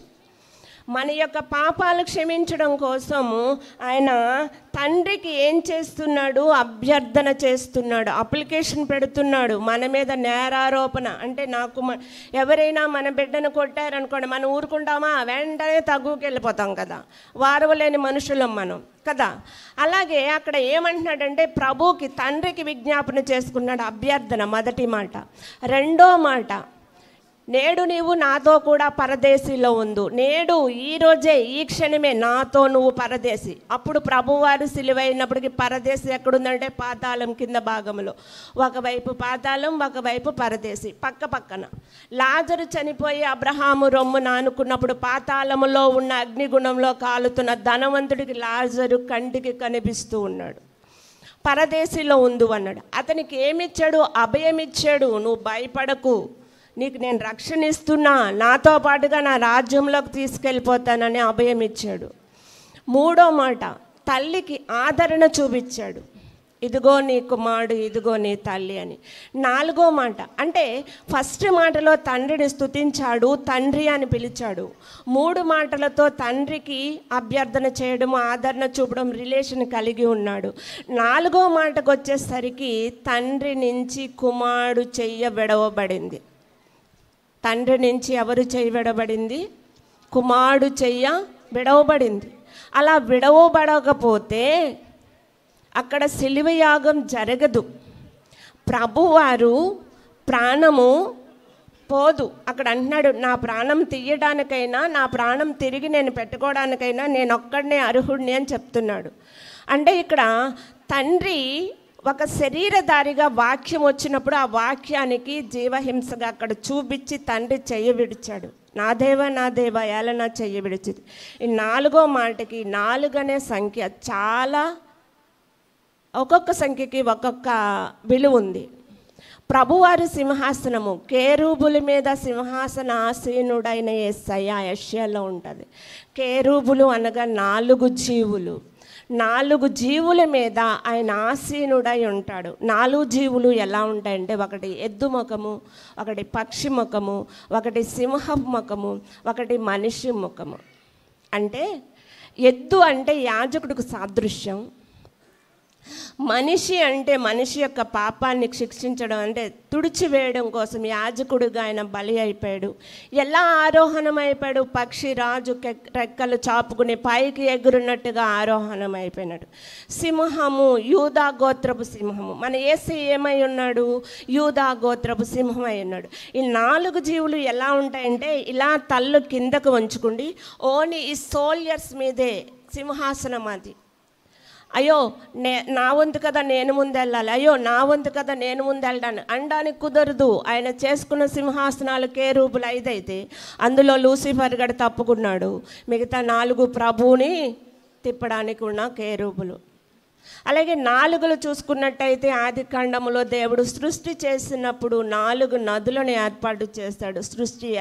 మన యొక్క పాపాలు క్షమించడం కోసము ఆయన తండ్రికి ఏం చేస్తున్నాడు, అభ్యర్థన చేస్తున్నాడు, అప్లికేషన్ పెడుతున్నాడు. మన మీద నేరారోపణ అంటే ఎవరైనా మన బిడ్డను కొట్టారనుకోండి, మనం ఊరుకుంటామా, వెంటనే తగ్గుకి వెళ్ళిపోతాం కదా, వారవలేని మనుషులం మనం కదా. అలాగే అక్కడ ఏమంటున్నాడంటే ప్రభుకి తండ్రికి విజ్ఞాపన చేసుకున్నాడు, అభ్యర్థన మొదటి మాట. రెండో మాట, నేడు నీవు నాతో కూడా పరదేశీలో ఉండు. నేడు ఈరోజే ఈ క్షణమే నాతో నువ్వు పరదేశి. అప్పుడు ప్రభువారు సిలువైనప్పటికీ పరదేశి ఎక్కడుందంటే పాతాళం కింద భాగంలో, ఒకవైపు పాతాళం ఒకవైపు పరదేశి పక్క పక్కన. లాజరు చనిపోయి అబ్రహాము రొమ్ము నానుకున్నప్పుడు పాతాళములో ఉన్న అగ్నిగుణంలో కాలుతున్న ధనవంతుడికి లాజరు కంటికి కనిపిస్తూ ఉన్నాడు. పరదేశిలో ఉండు అన్నాడు. అతనికి ఏమిచ్చాడు, అభయమిచ్చాడు. నువ్వు భయపడకు, నీకు నేను రక్షణ ఇస్తున్నా, నాతో పాటుగా నా రాజ్యంలోకి తీసుకెళ్ళిపోతానని అభయం ఇచ్చాడు. మూడో మాట, తల్లికి ఆదరణ చూపించాడు, ఇదిగో నీ కుమారుడు, ఇదిగో నీ తల్లి అని. నాలుగో మాట అంటే ఫస్ట్ మాటలో తండ్రిని స్తుతించాడు, తండ్రి అని పిలిచాడు. మూడు మాటలతో తండ్రికి అభ్యర్థన చేయడం, ఆదరణ చూపడం, రిలేషన్ కలిగి ఉన్నాడు. నాలుగో మాటకు వచ్చేసరికి తండ్రి నుంచి కుమారుడు చెయ్య విడవబడింది. తండ్రి నుంచి ఎవరు చెయ్యి విడవబడింది, కుమారుడు చెయ్య విడవబడింది. అలా విడవబడకపోతే అక్కడ సిలువ యాగం జరగదు. ప్రభువారు ప్రాణము పోదు. అక్కడ అంటున్నాడు, నా ప్రాణం తీయడానికైనా నా ప్రాణం తిరిగి నేను పెట్టుకోవడానికైనా నేను ఒక్కడినే అర్హుడిని అని చెప్తున్నాడు. అంటే ఇక్కడ తండ్రి ఒక శరీరధారిగా వాక్యం వచ్చినప్పుడు ఆ వాక్యానికి జీవహింసగా అక్కడ చూపించి తండ్రి చెయ్యి విడిచాడు. నా దేవా ఏలనా చెయ్యి విడిచింది. ఈ నాలుగో మాటకి 4 అనే సంఖ్య చాలా, ఒక్కొక్క సంఖ్యకి ఒక్కొక్క విలువ ఉంది. ప్రభువారి సింహాసనము, కేరూబుల మీద సింహాసన ఆసీనుడైన యేసయ్య యెషయాలో ఉంటుంది. కేరూబులు అనగా 4 జీవులు. 4 జీవుల మీద ఆయన ఆసీనుడై ఉంటాడు. 4 జీవులు ఎలా ఉంటాయంటే, ఒకటి ఎద్దు ముఖము, ఒకటి పక్షి ముఖము, ఒకటి సింహం ముఖము, ఒకటి మనిషి ముఖము. అంటే ఎద్దు అంటే యాజకుడికి సాదృశ్యం, మనిషి అంటే మనిషి యొక్క పాపాన్ని శిక్షించడం అంటే తుడిచివేయడం కోసం యాజకుడిగా ఆయన బలి అయిపోయాడు. ఎలా ఆరోహణం అయిపోయాడు, పక్షి రాజు రెక్కలు చాపుకుని పైకి ఎగురున్నట్టుగా ఆరోహణం అయిపోయినాడు. సింహము, యూదా గోత్రపు సింహము. మన యేసు ఏమై ఉన్నాడు, యూదా గోత్రపు సింహం అయి ఉన్నాడు. ఈ 4 జీవులు ఎలా ఉంటాయంటే, ఇలా తల్లు కిందకు వంచుకుండి ఓన్లీ ఈ సోల్జర్స్ మీదే సింహాసనం అది. అయ్యో నా వంతు కదా నేను ముందు వెళ్ళాలి, అయ్యో నా వంతు కదా నేను ముందు వెళ్ళాను అనడానికి కుదరదు. ఆయన చేసుకున్న సింహాసనాలు కేరూబులు 5 అయితే అందులో లూసిఫర్ గడు తప్పుకున్నాడు. మిగతా 4 ప్రభువుని తిప్పడానికి ఉన్న కేరూబులు. అలాగే 4 చూసుకున్నట్టయితే ఆది కాండములో దేవుడు సృష్టి చేసినప్పుడు 4 నదులను ఏర్పాటు చేశాడు. సృష్టి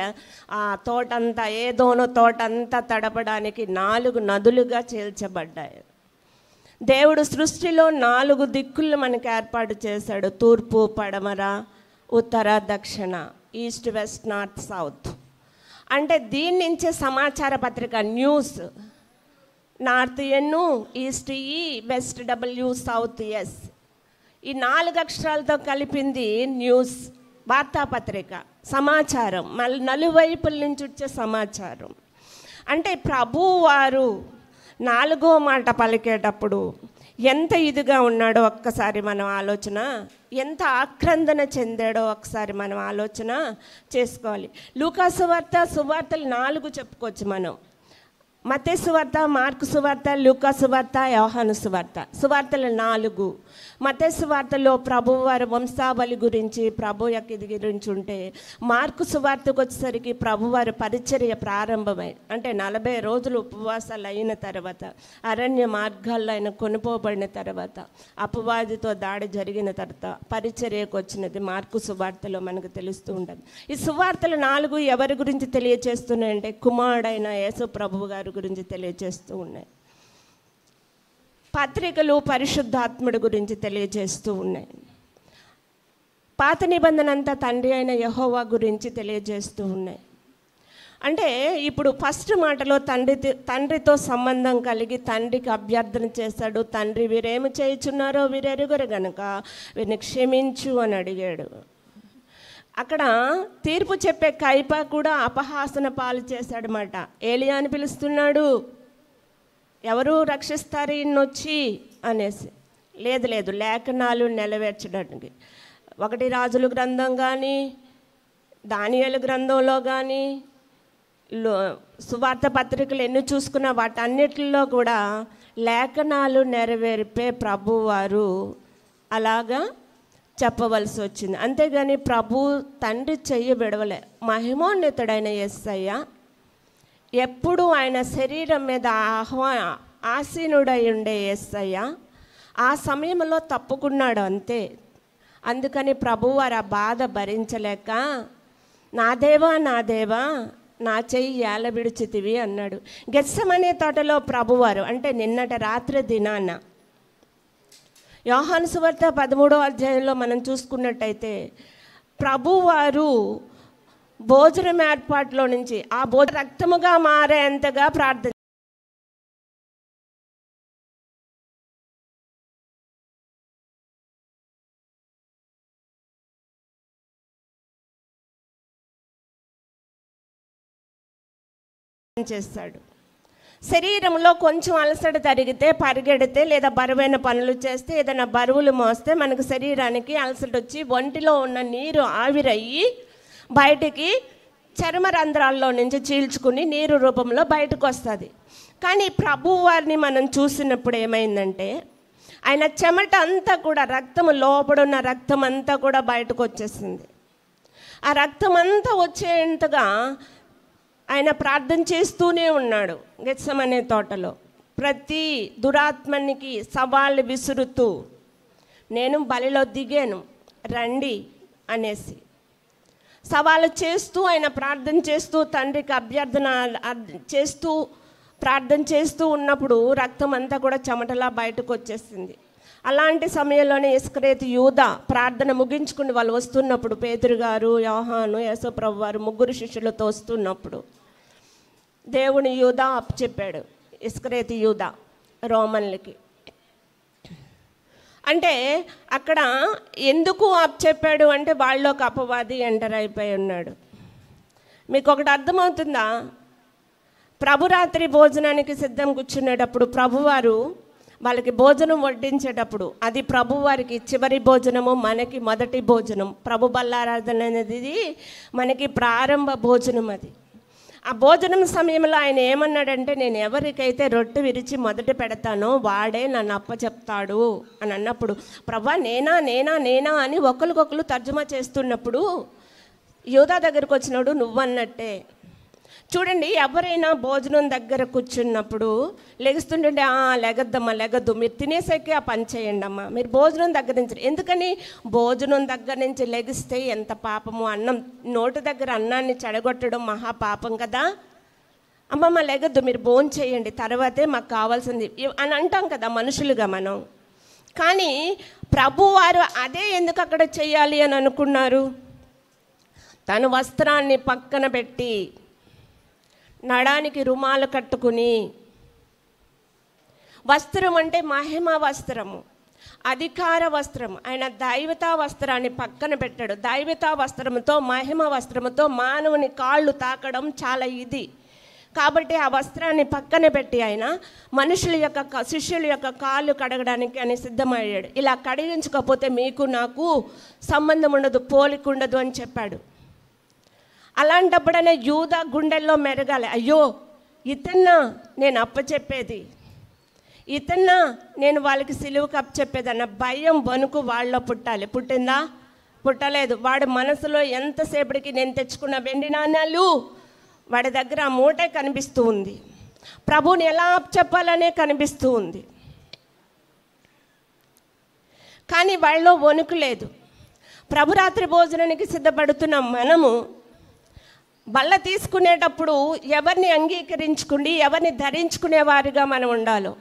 ఆ తోటంతా, ఏదోనో తోటంతా తడపడానికి 4 నదులుగా చేల్చబడ్డాయి. దేవుడు సృష్టిలో 4 దిక్కులు మనకు ఏర్పాటు చేశాడు. తూర్పు, పడమర, ఉత్తర, దక్షిణ, ఈస్ట్, వెస్ట్, నార్త్, సౌత్. అంటే దీని నుంచే సమాచార పత్రిక న్యూస్. నార్త్ ఎన్, ఈస్ట్ ఈ, వెస్ట్ డబ్ల్యూ, సౌత్ ఎస్. ఈ 4 అక్షరాలతో కలిపింది న్యూస్, వార్తాపత్రిక, సమాచారం, మళ్ళీ నలువైపుల నుంచి వచ్చే సమాచారం. అంటే ప్రభువారు 4వ మాట పలికేటప్పుడు ఎంత ఇదిగా ఉన్నాడో ఒక్కసారి మనం ఆలోచన, ఎంత ఆక్రందన చెందాడో ఒకసారి మనం ఆలోచన చేసుకోవాలి. లూకా సువార్తలు 4 చెప్పుకోవచ్చు మనం. మత్తయి సువార్త, మార్కు సువార్త, లూకా సువార్త, యోహాను సువార్తలు 4. మత్తయి సువార్తలో ప్రభువు వారి వంశావళి గురించి, ప్రభు యొక్క ఇది గురించి ఉంటే, మార్కు సువార్తకు వచ్చేసరికి ప్రభువారి పరిచర్య ప్రారంభమై, అంటే 40 రోజులు ఉపవాసాలు అయిన తర్వాత, అరణ్య మార్గాల్లో ఆయన కొనుపోబడిన తర్వాత, అపవాదితో దాడి జరిగిన తర్వాత పరిచర్యకు వచ్చినది మార్కు సువార్తలో మనకు తెలుస్తూ ఉంటుంది. ఈ సువార్తలు 4 ఎవరి గురించి తెలియచేస్తున్నాయంటే కుమారుడైన యేసు ప్రభువు గారి గురించి తెలియజేస్తూ ఉన్నాయి. పత్రికలు పరిశుద్ధాత్ముడి గురించి తెలియజేస్తూ ఉన్నాయి. పాత నిబంధన అంతా తండ్రి అయిన యెహోవా గురించి తెలియజేస్తూ ఉన్నాయి. అంటే ఇప్పుడు ఫస్ట్ మాటలో తండ్రితో సంబంధం కలిగి తండ్రికి అభ్యర్థన చేశాడు. తండ్రి వీరేమి చేయుచున్నారో వీరెరుగరు గనుక వీరిని క్షమించు అని అడిగాడు. అక్కడ తీర్పు చెప్పే కైప కూడా అపహాసన పాలు చేశాడనమాట. ఏలియా అని పిలుస్తున్నాడు, ఎవరు రక్షిస్తారు ఇన్నొచ్చి అనేసి. లేదు లేఖనాలు నెరవేర్చడానికి 1 రాజుల గ్రంథం కానీ, దానియేలు గ్రంథంలో కానీ, సువార్త పత్రికలు ఎన్ని చూసుకున్నా వాటన్నిటిలో కూడా లేఖనాలు నెరవేర్పే ప్రభువారు అలాగా చెప్పవలసి వచ్చింది. అంతేగాని ప్రభు తండ్రి చెయ్యి విడవలే. మహిమోన్నతుడైన యేసయ్య ఎప్పుడు ఆయన శరీరం మీద ఆసీనుడై ఉండే యేసయ్య ఆ సమయంలో తప్పుకున్నాడు అంతే. అందుకని ప్రభువారు ఆ బాధ భరించలేక నా దేవా నా చెయ్యి ఏల విడిచితివి అన్నాడు. గెత్సెమనే తోటలో ప్రభువారు, అంటే నిన్నటి రాత్రి దినాన యోహాను సువార్త 13వ అధ్యాయంలో మనం చూసుకున్నట్టయితే ప్రభువారు భోజనం ఏర్పాటులో నుంచి ఆ భోజనం రక్తముగా మారేంతగా ప్రార్థన చేస్తాడు. శరీరంలో కొంచెం అలసట తరిగితే, పరిగెడితే, లేదా బరువైన పనులు చేస్తే, ఏదైనా బరువులు మోస్తే మనకు శరీరానికి అలసట వచ్చి ఒంటిలో ఉన్న నీరు ఆవిరయ్యి బయటికి చర్మ రంధ్రాల్లో నుంచి చీల్చుకుని నీరు రూపంలో బయటకు వస్తుంది. కానీ ప్రభువారిని మనం చూసినప్పుడు ఏమైందంటే ఆయన చెమట అంతా కూడా రక్తము లోపడున్న రక్తం అంతా కూడా బయటకు వచ్చేసింది. ఆ రక్తం అంతా వచ్చేంతగా ఆయన ప్రార్థన చేస్తూనే ఉన్నాడు. గెత్సెమనే తోటలో ప్రతి దురాత్మనికి సవాళ్ళు విసురుతూ నేను బలిలో దిగాను రండి అనేసి సవాలు చేస్తూ ఆయన ప్రార్థన చేస్తూ తండ్రికి అభ్యర్థన చేస్తూ ప్రార్థన చేస్తూ ఉన్నప్పుడు రక్తం అంతా కూడా చెమటలా బయటకు వచ్చేసింది. అలాంటి సమయంలోనే ఇస్కరేతు యూదా ప్రార్థన ముగించుకుని వాళ్ళు వస్తున్నప్పుడు, పేతురు గారు, యోహాను, యేసుప్రభు వారు 3 శిష్యులతో వస్తున్నప్పుడు దేవుని యూదా అప్పచెప్పాడు. ఇస్కరేతు యూదా రోమన్లకి. అంటే అక్కడ ఎందుకు అప్పచెప్పాడు అంటే వాళ్ళలోకి అపవాది ఎంటర్ అయిపోయి ఉన్నాడు. మీకు ఒకటి అర్థమవుతుందా? ప్రభురాత్రి భోజనానికి సిద్ధం కూర్చునేటప్పుడు ప్రభువారు వాళ్ళకి భోజనం వడ్డించేటప్పుడు అది ప్రభువారికి చివరి భోజనము, మనకి మొదటి భోజనం. ప్రభు బల్లారాధన అనేది మనకి ప్రారంభ భోజనం. అది ఆ భోజనం సమయంలో ఆయన ఏమన్నాడంటే నేను ఎవరికైతే రొట్టె విరిచి మొదట పెడతానో వాడే నన్ను అప్పచెప్తాడు అని అన్నప్పుడు ప్రభా నేనా నేనా నేనా అని ఒకరికొకరు తర్జుమా చేస్తున్నప్పుడు యూదా దగ్గరకు వచ్చినాడు నువ్వన్నట్టే. చూడండి, ఎవరైనా భోజనం దగ్గర కూర్చున్నప్పుడు లెగుస్తుంటే లెగద్దమ్మా లెగద్దు, మీరు తినేసాకే ఆ పని చేయండి అమ్మా, మీరు భోజనం దగ్గర నుంచి. ఎందుకని భోజనం దగ్గర నుంచి లెగిస్తే ఎంత పాపము. అన్నం నోటి దగ్గర అన్నాన్ని చెడగొట్టడం మహాపాపం కదా. అమ్మమ్మ లెగద్దు, మీరు భోజనం చేయండి, తర్వాతే మాకు కావాల్సింది అని అంటాం కదా మనుషులుగా మనం. కానీ ప్రభువారు అదే ఎందుకు అక్కడ చెయ్యాలి అని అనుకున్నారు? తన వస్త్రాన్ని పక్కన పెట్టి నడానికి రుమాలు కట్టుకుని, వస్త్రం అంటే మహిమ వస్త్రము, అధికార వస్త్రం. ఆయన దైవతా వస్త్రాన్ని పక్కన పెట్టాడు. దైవతా వస్త్రముతో, మహిమ వస్త్రముతో మానవుని కాళ్ళు తాకడం చాలా ఇది. కాబట్టి ఆ వస్త్రాన్ని పక్కన పెట్టి ఆయన మనుషుల యొక్క శిష్యుల యొక్క కాళ్ళు కడగడానికి అని సిద్ధమయ్యాడు. ఇలా కడిగించకపోతే మీకు నాకు సంబంధం ఉండదు, పోలిక ఉండదు అని చెప్పాడు. అలాంటప్పుడనే యూదా గుండెల్లో మెరగాలి, అయ్యో ఇతన్నా నేను అప్పచెప్పేది, ఇతన్నా నేను వాళ్ళకి సిలువకు అప్పచెప్పేదన్న భయం వణుకు వాళ్ళలో పుట్టాలి. పుట్టిందా? పుట్టలేదు. వాడి మనసులో ఎంతసేపటికి నేను తెచ్చుకున్న వెండి నాణ్యాలు వాడి దగ్గర ఆ మూటే కనిపిస్తూ ఉంది, ప్రభువుని ఎలా చెప్పాలనే కనిపిస్తూ ఉంది. కానీ వాళ్ళలో వణుకు లేదు. ప్రభురాత్రి భోజనానికి సిద్ధపడుతున్న మనము బల్ల తీసుకునేటప్పుడు ఎవరిని అంగీకరించుకుని ఎవరిని ధరించుకునేవారుగా మనం ఉండాలో,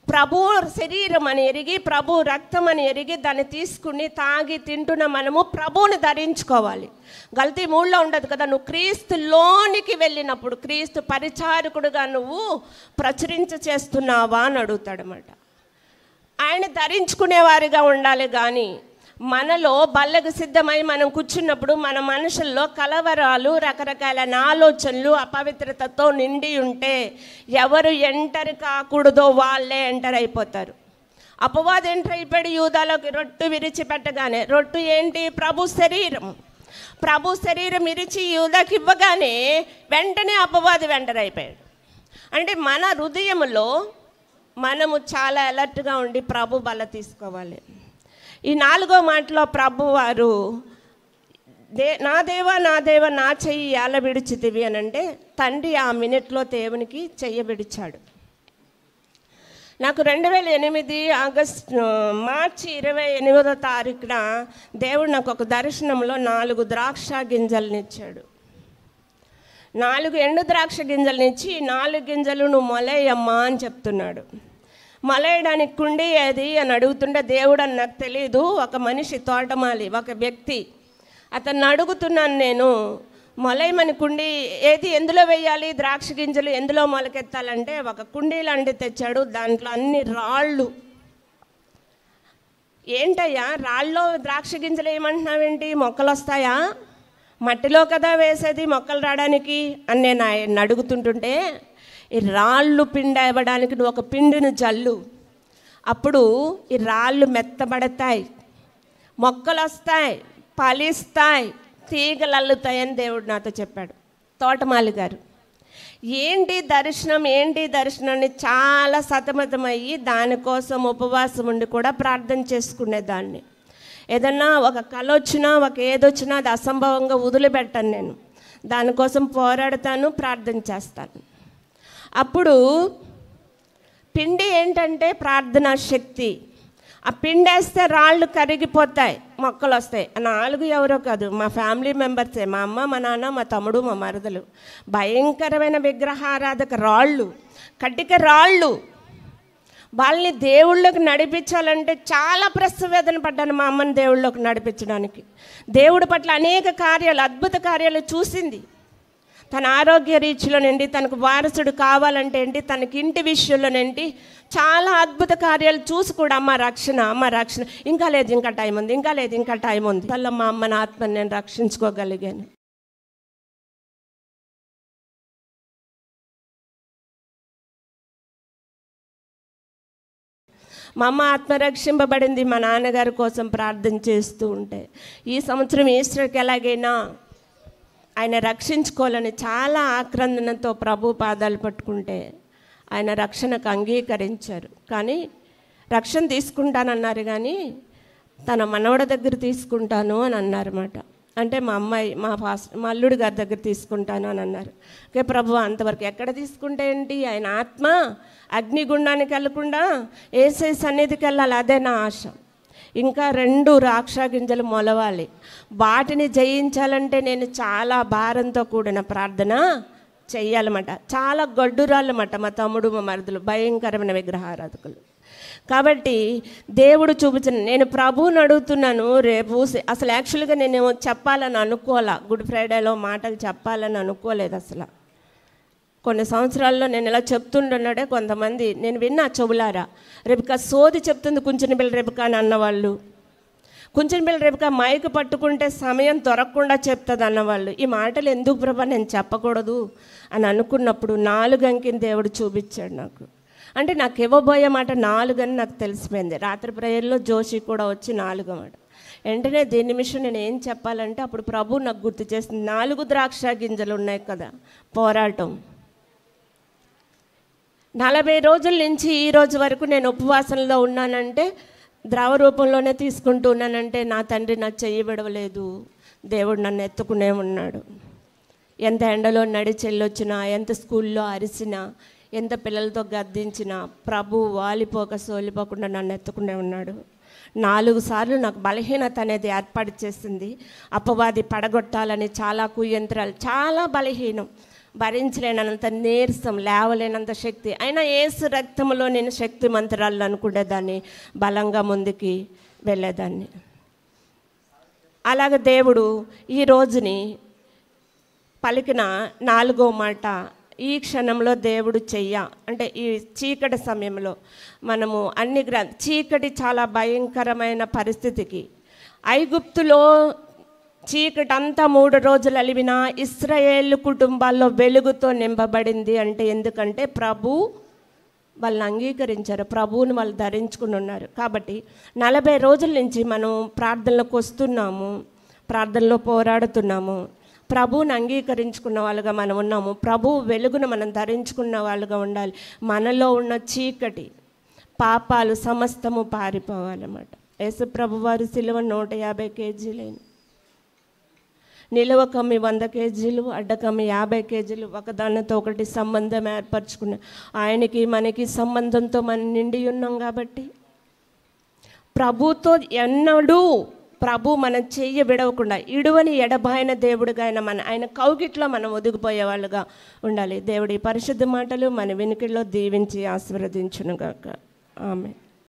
ప్రభు శరీరం అని ఎరిగి ప్రభు రక్తం అని ఎరిగి దాన్ని తీసుకుని తాగి తింటున్న మనము ప్రభువుని ధరించుకోవాలి. గల్తీ 3లో ఉండదు కదా, నువ్వు క్రీస్తులోనికి వెళ్ళినప్పుడు క్రీస్తు పరిచారకుడుగా నువ్వు ప్రచురించ చేస్తున్నావా అని అడుగుతాడనమాట. ఆయన ధరించుకునేవారిగా ఉండాలి. కానీ మనలో బల్లకు సిద్ధమై మనం కూర్చున్నప్పుడు మన మనుషుల్లో కలవరాలు, రకరకాల ఆలోచనలు, అపవిత్రతతో నిండి ఉంటే ఎవరు ఎంటర్ కాకూడదో వాళ్ళే ఎంటర్ అయిపోతారు. అపవాది ఎంటర్ అయిపోయాడు యూదాలోకి. రొట్టు విరిచిపెట్టగానే, రొట్టు ఏంటి? ప్రభు శరీరం. ప్రభు శరీరం ఇరిచి యూదాకి ఇవ్వగానే వెంటనే అపవాది ఎంటర్ అయిపోయాడు. అంటే మన హృదయంలో మనము చాలా అలర్ట్గా ఉండి ప్రభు బల్ల తీసుకోవాలి. ఈ 4వ మాటలో ప్రభు వారు నా దేవా నా దేవా నా చెయ్యి ఎలా విడిచితివి అని అంటే, తండ్రి ఆ మినిట్లో దేవునికి చెయ్యి విడిచాడు. నాకు 2008 మార్చి 28వ తారీఖున దేవుడు నాకు ఒక దర్శనంలో 4 ద్రాక్ష గింజలను ఇచ్చాడు. 4 ఎండు ద్రాక్ష గింజలనిచ్చి 4 గింజలు నువ్వు మొలేయమ్మా అని చెప్తున్నాడు. మొలేయడానికి కుండి ఏది అని అడుగుతుంటే దేవుడు అని నాకు తెలియదు, ఒక మనిషి తోటమాలి, ఒక వ్యక్తి, అతన్ని అడుగుతున్నాను నేను, మొలేయమని కుండి ఏది, ఎందులో వేయాలి ద్రాక్ష గింజలు, ఎందులో మొలకెత్తాలంటే ఒక కుండీ లాంటిది తెచ్చాడు. దాంట్లో అన్ని రాళ్ళు. ఏంటయ్యా రాళ్ళలో ద్రాక్ష గింజలు ఏమంటున్నావేంటి, మొక్కలు వస్తాయా? మట్టిలో కదా వేసేది మొక్కలు రావడానికి అని నేను ఆయన అడుగుతుంటుంటే, ఈ రాళ్ళు పిండి ఇవ్వడానికి నువ్వు ఒక పిండిని జల్లు, అప్పుడు ఈ రాళ్ళు మెత్తబడతాయి, మొక్కలు వస్తాయి, ఫలిస్తాయి, తీగలు అల్లుతాయని దేవుడు నాతో చెప్పాడు. తోటమాలి గారు ఏంటి దర్శనం అని చాలా సతమతమయ్యి దానికోసం ఉపవాసం ఉండి కూడా ప్రార్థన చేసుకునేదాన్ని. ఏదన్నా ఒక కళ వచ్చినా ఒక ఏదొచ్చినా అది అసంభవంగా వదిలిపెట్టాను. నేను దానికోసం పోరాడతాను, ప్రార్థన చేస్తాను. అప్పుడు పిండి ఏంటంటే ప్రార్థనా శక్తి. ఆ పిండి వేస్తే రాళ్ళు కరిగిపోతాయి, మొక్కలు వస్తాయి. 4 ఎవరో కాదు, మా ఫ్యామిలీ మెంబర్సే, మా అమ్మ, మా నాన్న, మా తమ్ముడు, మా మరదలు. భయంకరమైన విగ్రహారాధక రాళ్ళు, కటిక రాళ్ళు. వాళ్ళని దేవుళ్ళకి నడిపించాలంటే చాలా ప్రసవేదన పడ్డాను మా అమ్మని దేవుళ్ళకి నడిపించడానికి. దేవుడి పట్ల అనేక కార్యాలు, అద్భుత కార్యాలు చూసింది. తన ఆరోగ్య రీతిలోనేంటి, తనకు వారసుడు కావాలంటే ఏంటి, తనకి ఇంటి విషయంలోనేంటి, చాలా అద్భుత కార్యాలు చూసి కూడా అమ్మ రక్షణ, ఇంకా లేదు, ఇంకా టైం ఉంది. వల్ల మా అమ్మని ఆత్మని నేను రక్షించుకోగలిగాను. మా అమ్మ ఆత్మ రక్షింపబడింది మా నాన్నగారి కోసం ప్రార్థన చేస్తూ ఉంటే. ఈ సంవత్సరం ఈస్టర్కి ఎలాగైనా ఆయన రక్షించుకోవాలని చాలా ఆక్రందనతో ప్రభు పాదాలు పట్టుకుంటే ఆయన రక్షణకు అంగీకరించారు. కానీ రక్షణ తీసుకుంటానన్నారు, కానీ తన మనవడి దగ్గర తీసుకుంటాను అని అన్నారన్నమాట. అంటే మా అమ్మాయి మా అల్లుడి గారి దగ్గర తీసుకుంటాను అని అన్నారు. ఓకే ప్రభు, అంతవరకు ఎక్కడ తీసుకుంటే ఏంటి, ఆయన ఆత్మ అగ్నిగుండానికి వెళ్ళకుండా యేసయ్య సన్నిధికి వెళ్ళాలి, అదే నా ఆశ. ఇంకా 2 ద్రాక్ష గింజలు మొలవాలి. వాటిని జయించాలంటే నేను చాలా భారంతో కూడిన ప్రార్థన చెయ్యాలన్నమాట. చాలా గడ్డురాళ్ళన్నమాట మా తమ్ముడు, మా మరుదులు, భయంకరమైన విగ్రహారాధకులు. కాబట్టి దేవుడు చూపించిన, నేను ప్రభువుని అడుగుతున్నాను రేపు. అసలు యాక్చువల్గా నేను చెప్పాలని అనుకోలే, గుడ్ ఫ్రైడేలో మాటలు చెప్పాలని అనుకోలేదు అసలు. కొన్ని సంవత్సరాల్లో నేను ఇలా చెప్తుంటున్నాడే కొంతమంది నేను విన్నా చెవులారా, రేపుక సోది చెప్తుంది కొంచెం పిల్ల రేపుక అని అన్నవాళ్ళు. కొంచెం పిల్లలు రేపుగా మైక్ పట్టుకుంటే సమయం దొరకకుండా చెప్తుంది అన్నవాళ్ళు, ఈ మాటలు ఎందుకు ప్రభా నేను చెప్పకూడదు అని అనుకున్నప్పుడు 4 అంకెని దేవుడు చూపించాడు నాకు. అంటే నాకు ఇవ్వబోయే మాట 4 అని నాకు తెలిసిపోయింది. రాత్రి ప్రేయర్లో జోషి కూడా వచ్చి 4 మాట. వెంటనే దీని నిమిషం నేను ఏం చెప్పాలంటే అప్పుడు ప్రభు నాకు గుర్తు చేసింది, 4 ద్రాక్ష గింజలు ఉన్నాయి కదా పోరాటం. 40 రోజుల నుంచి ఈ రోజు వరకు నేను ఉపవాసంలో ఉన్నానంటే ద్రవ రూపంలోనే తీసుకుంటూ ఉన్నానంటే నా తండ్రి నా చెయ్యి విడవలేదు, దేవుడు నన్ను ఎత్తుకునే ఉన్నాడు. ఎంత ఎండలో నడిచి వెళ్ళొచ్చినా, ఎంత స్కూల్లో అరిసినా, ఎంత పిల్లలతో గద్దించినా ప్రభు వాలిపోక సోలిపోకుండా నన్ను ఎత్తుకునే ఉన్నాడు. 4 సార్లు నాకు బలహీనత అనేది ఏర్పాటు చేసింది. అపవాది పడగొట్టాలని చాలా కుయంత్రాలు, చాలా బలహీనం, భరించలేనంత నీరసం, లేవలేనంత శక్తి. అయినా యేసు రక్తంలో నేను శక్తిమంతురాలు అనుకునేదాన్ని, బలంగా ముందుకి వెళ్ళేదాన్ని. అలాగ దేవుడు ఈ రోజుని పలికిన 4వ మాట, ఈ క్షణంలో దేవుడు అంటే ఈ చీకటి సమయంలో మనము అన్ని చీకటి చాలా భయంకరమైన పరిస్థితికి, ఐగుప్తులో చీకటి అంతా 3 రోజులు అలివిన ఇశ్రాయేలు కుటుంబాల్లో వెలుగుతో నింపబడింది. అంటే ఎందుకంటే ప్రభు వాళ్ళని అంగీకరించారు, ప్రభువుని వాళ్ళు ధరించుకుని ఉన్నారు. కాబట్టి 40 రోజుల నుంచి మనం ప్రార్థనలోకి వస్తున్నాము, ప్రార్థనలో పోరాడుతున్నాము, ప్రభువుని అంగీకరించుకున్న వాళ్ళుగా మనం ఉన్నాము, ప్రభు వెలుగును మనం ధరించుకున్న వాళ్ళుగా ఉండాలి. మనలో ఉన్న చీకటి పాపాలు సమస్తము పారిపోవాలన్నమాట. యేసు ప్రభు వారు సిలువ 150 కేజీలేను, నిలువ కమ్మి 100 కేజీలు, అడ్డకమ్మి 50 కేజీలు, ఒకదానితో ఒకటి సంబంధం ఏర్పరచుకున్న ఆయనకి మనకి సంబంధంతో మనం నిండి ఉన్నాం. కాబట్టి ప్రభుతో ఎన్నడూ ప్రభు మన చెయ్యి విడవకుండా ఇడువని ఎడబాయిన దేవుడిగా ఆయన కౌగిట్లో మనం ఒదిగిపోయే వాళ్ళుగా ఉండాలి. దేవుడి పరిశుద్ధ మాటలు మన వెనుకల్లో దీవించి ఆశీర్వదించునుగాక. ఆమె.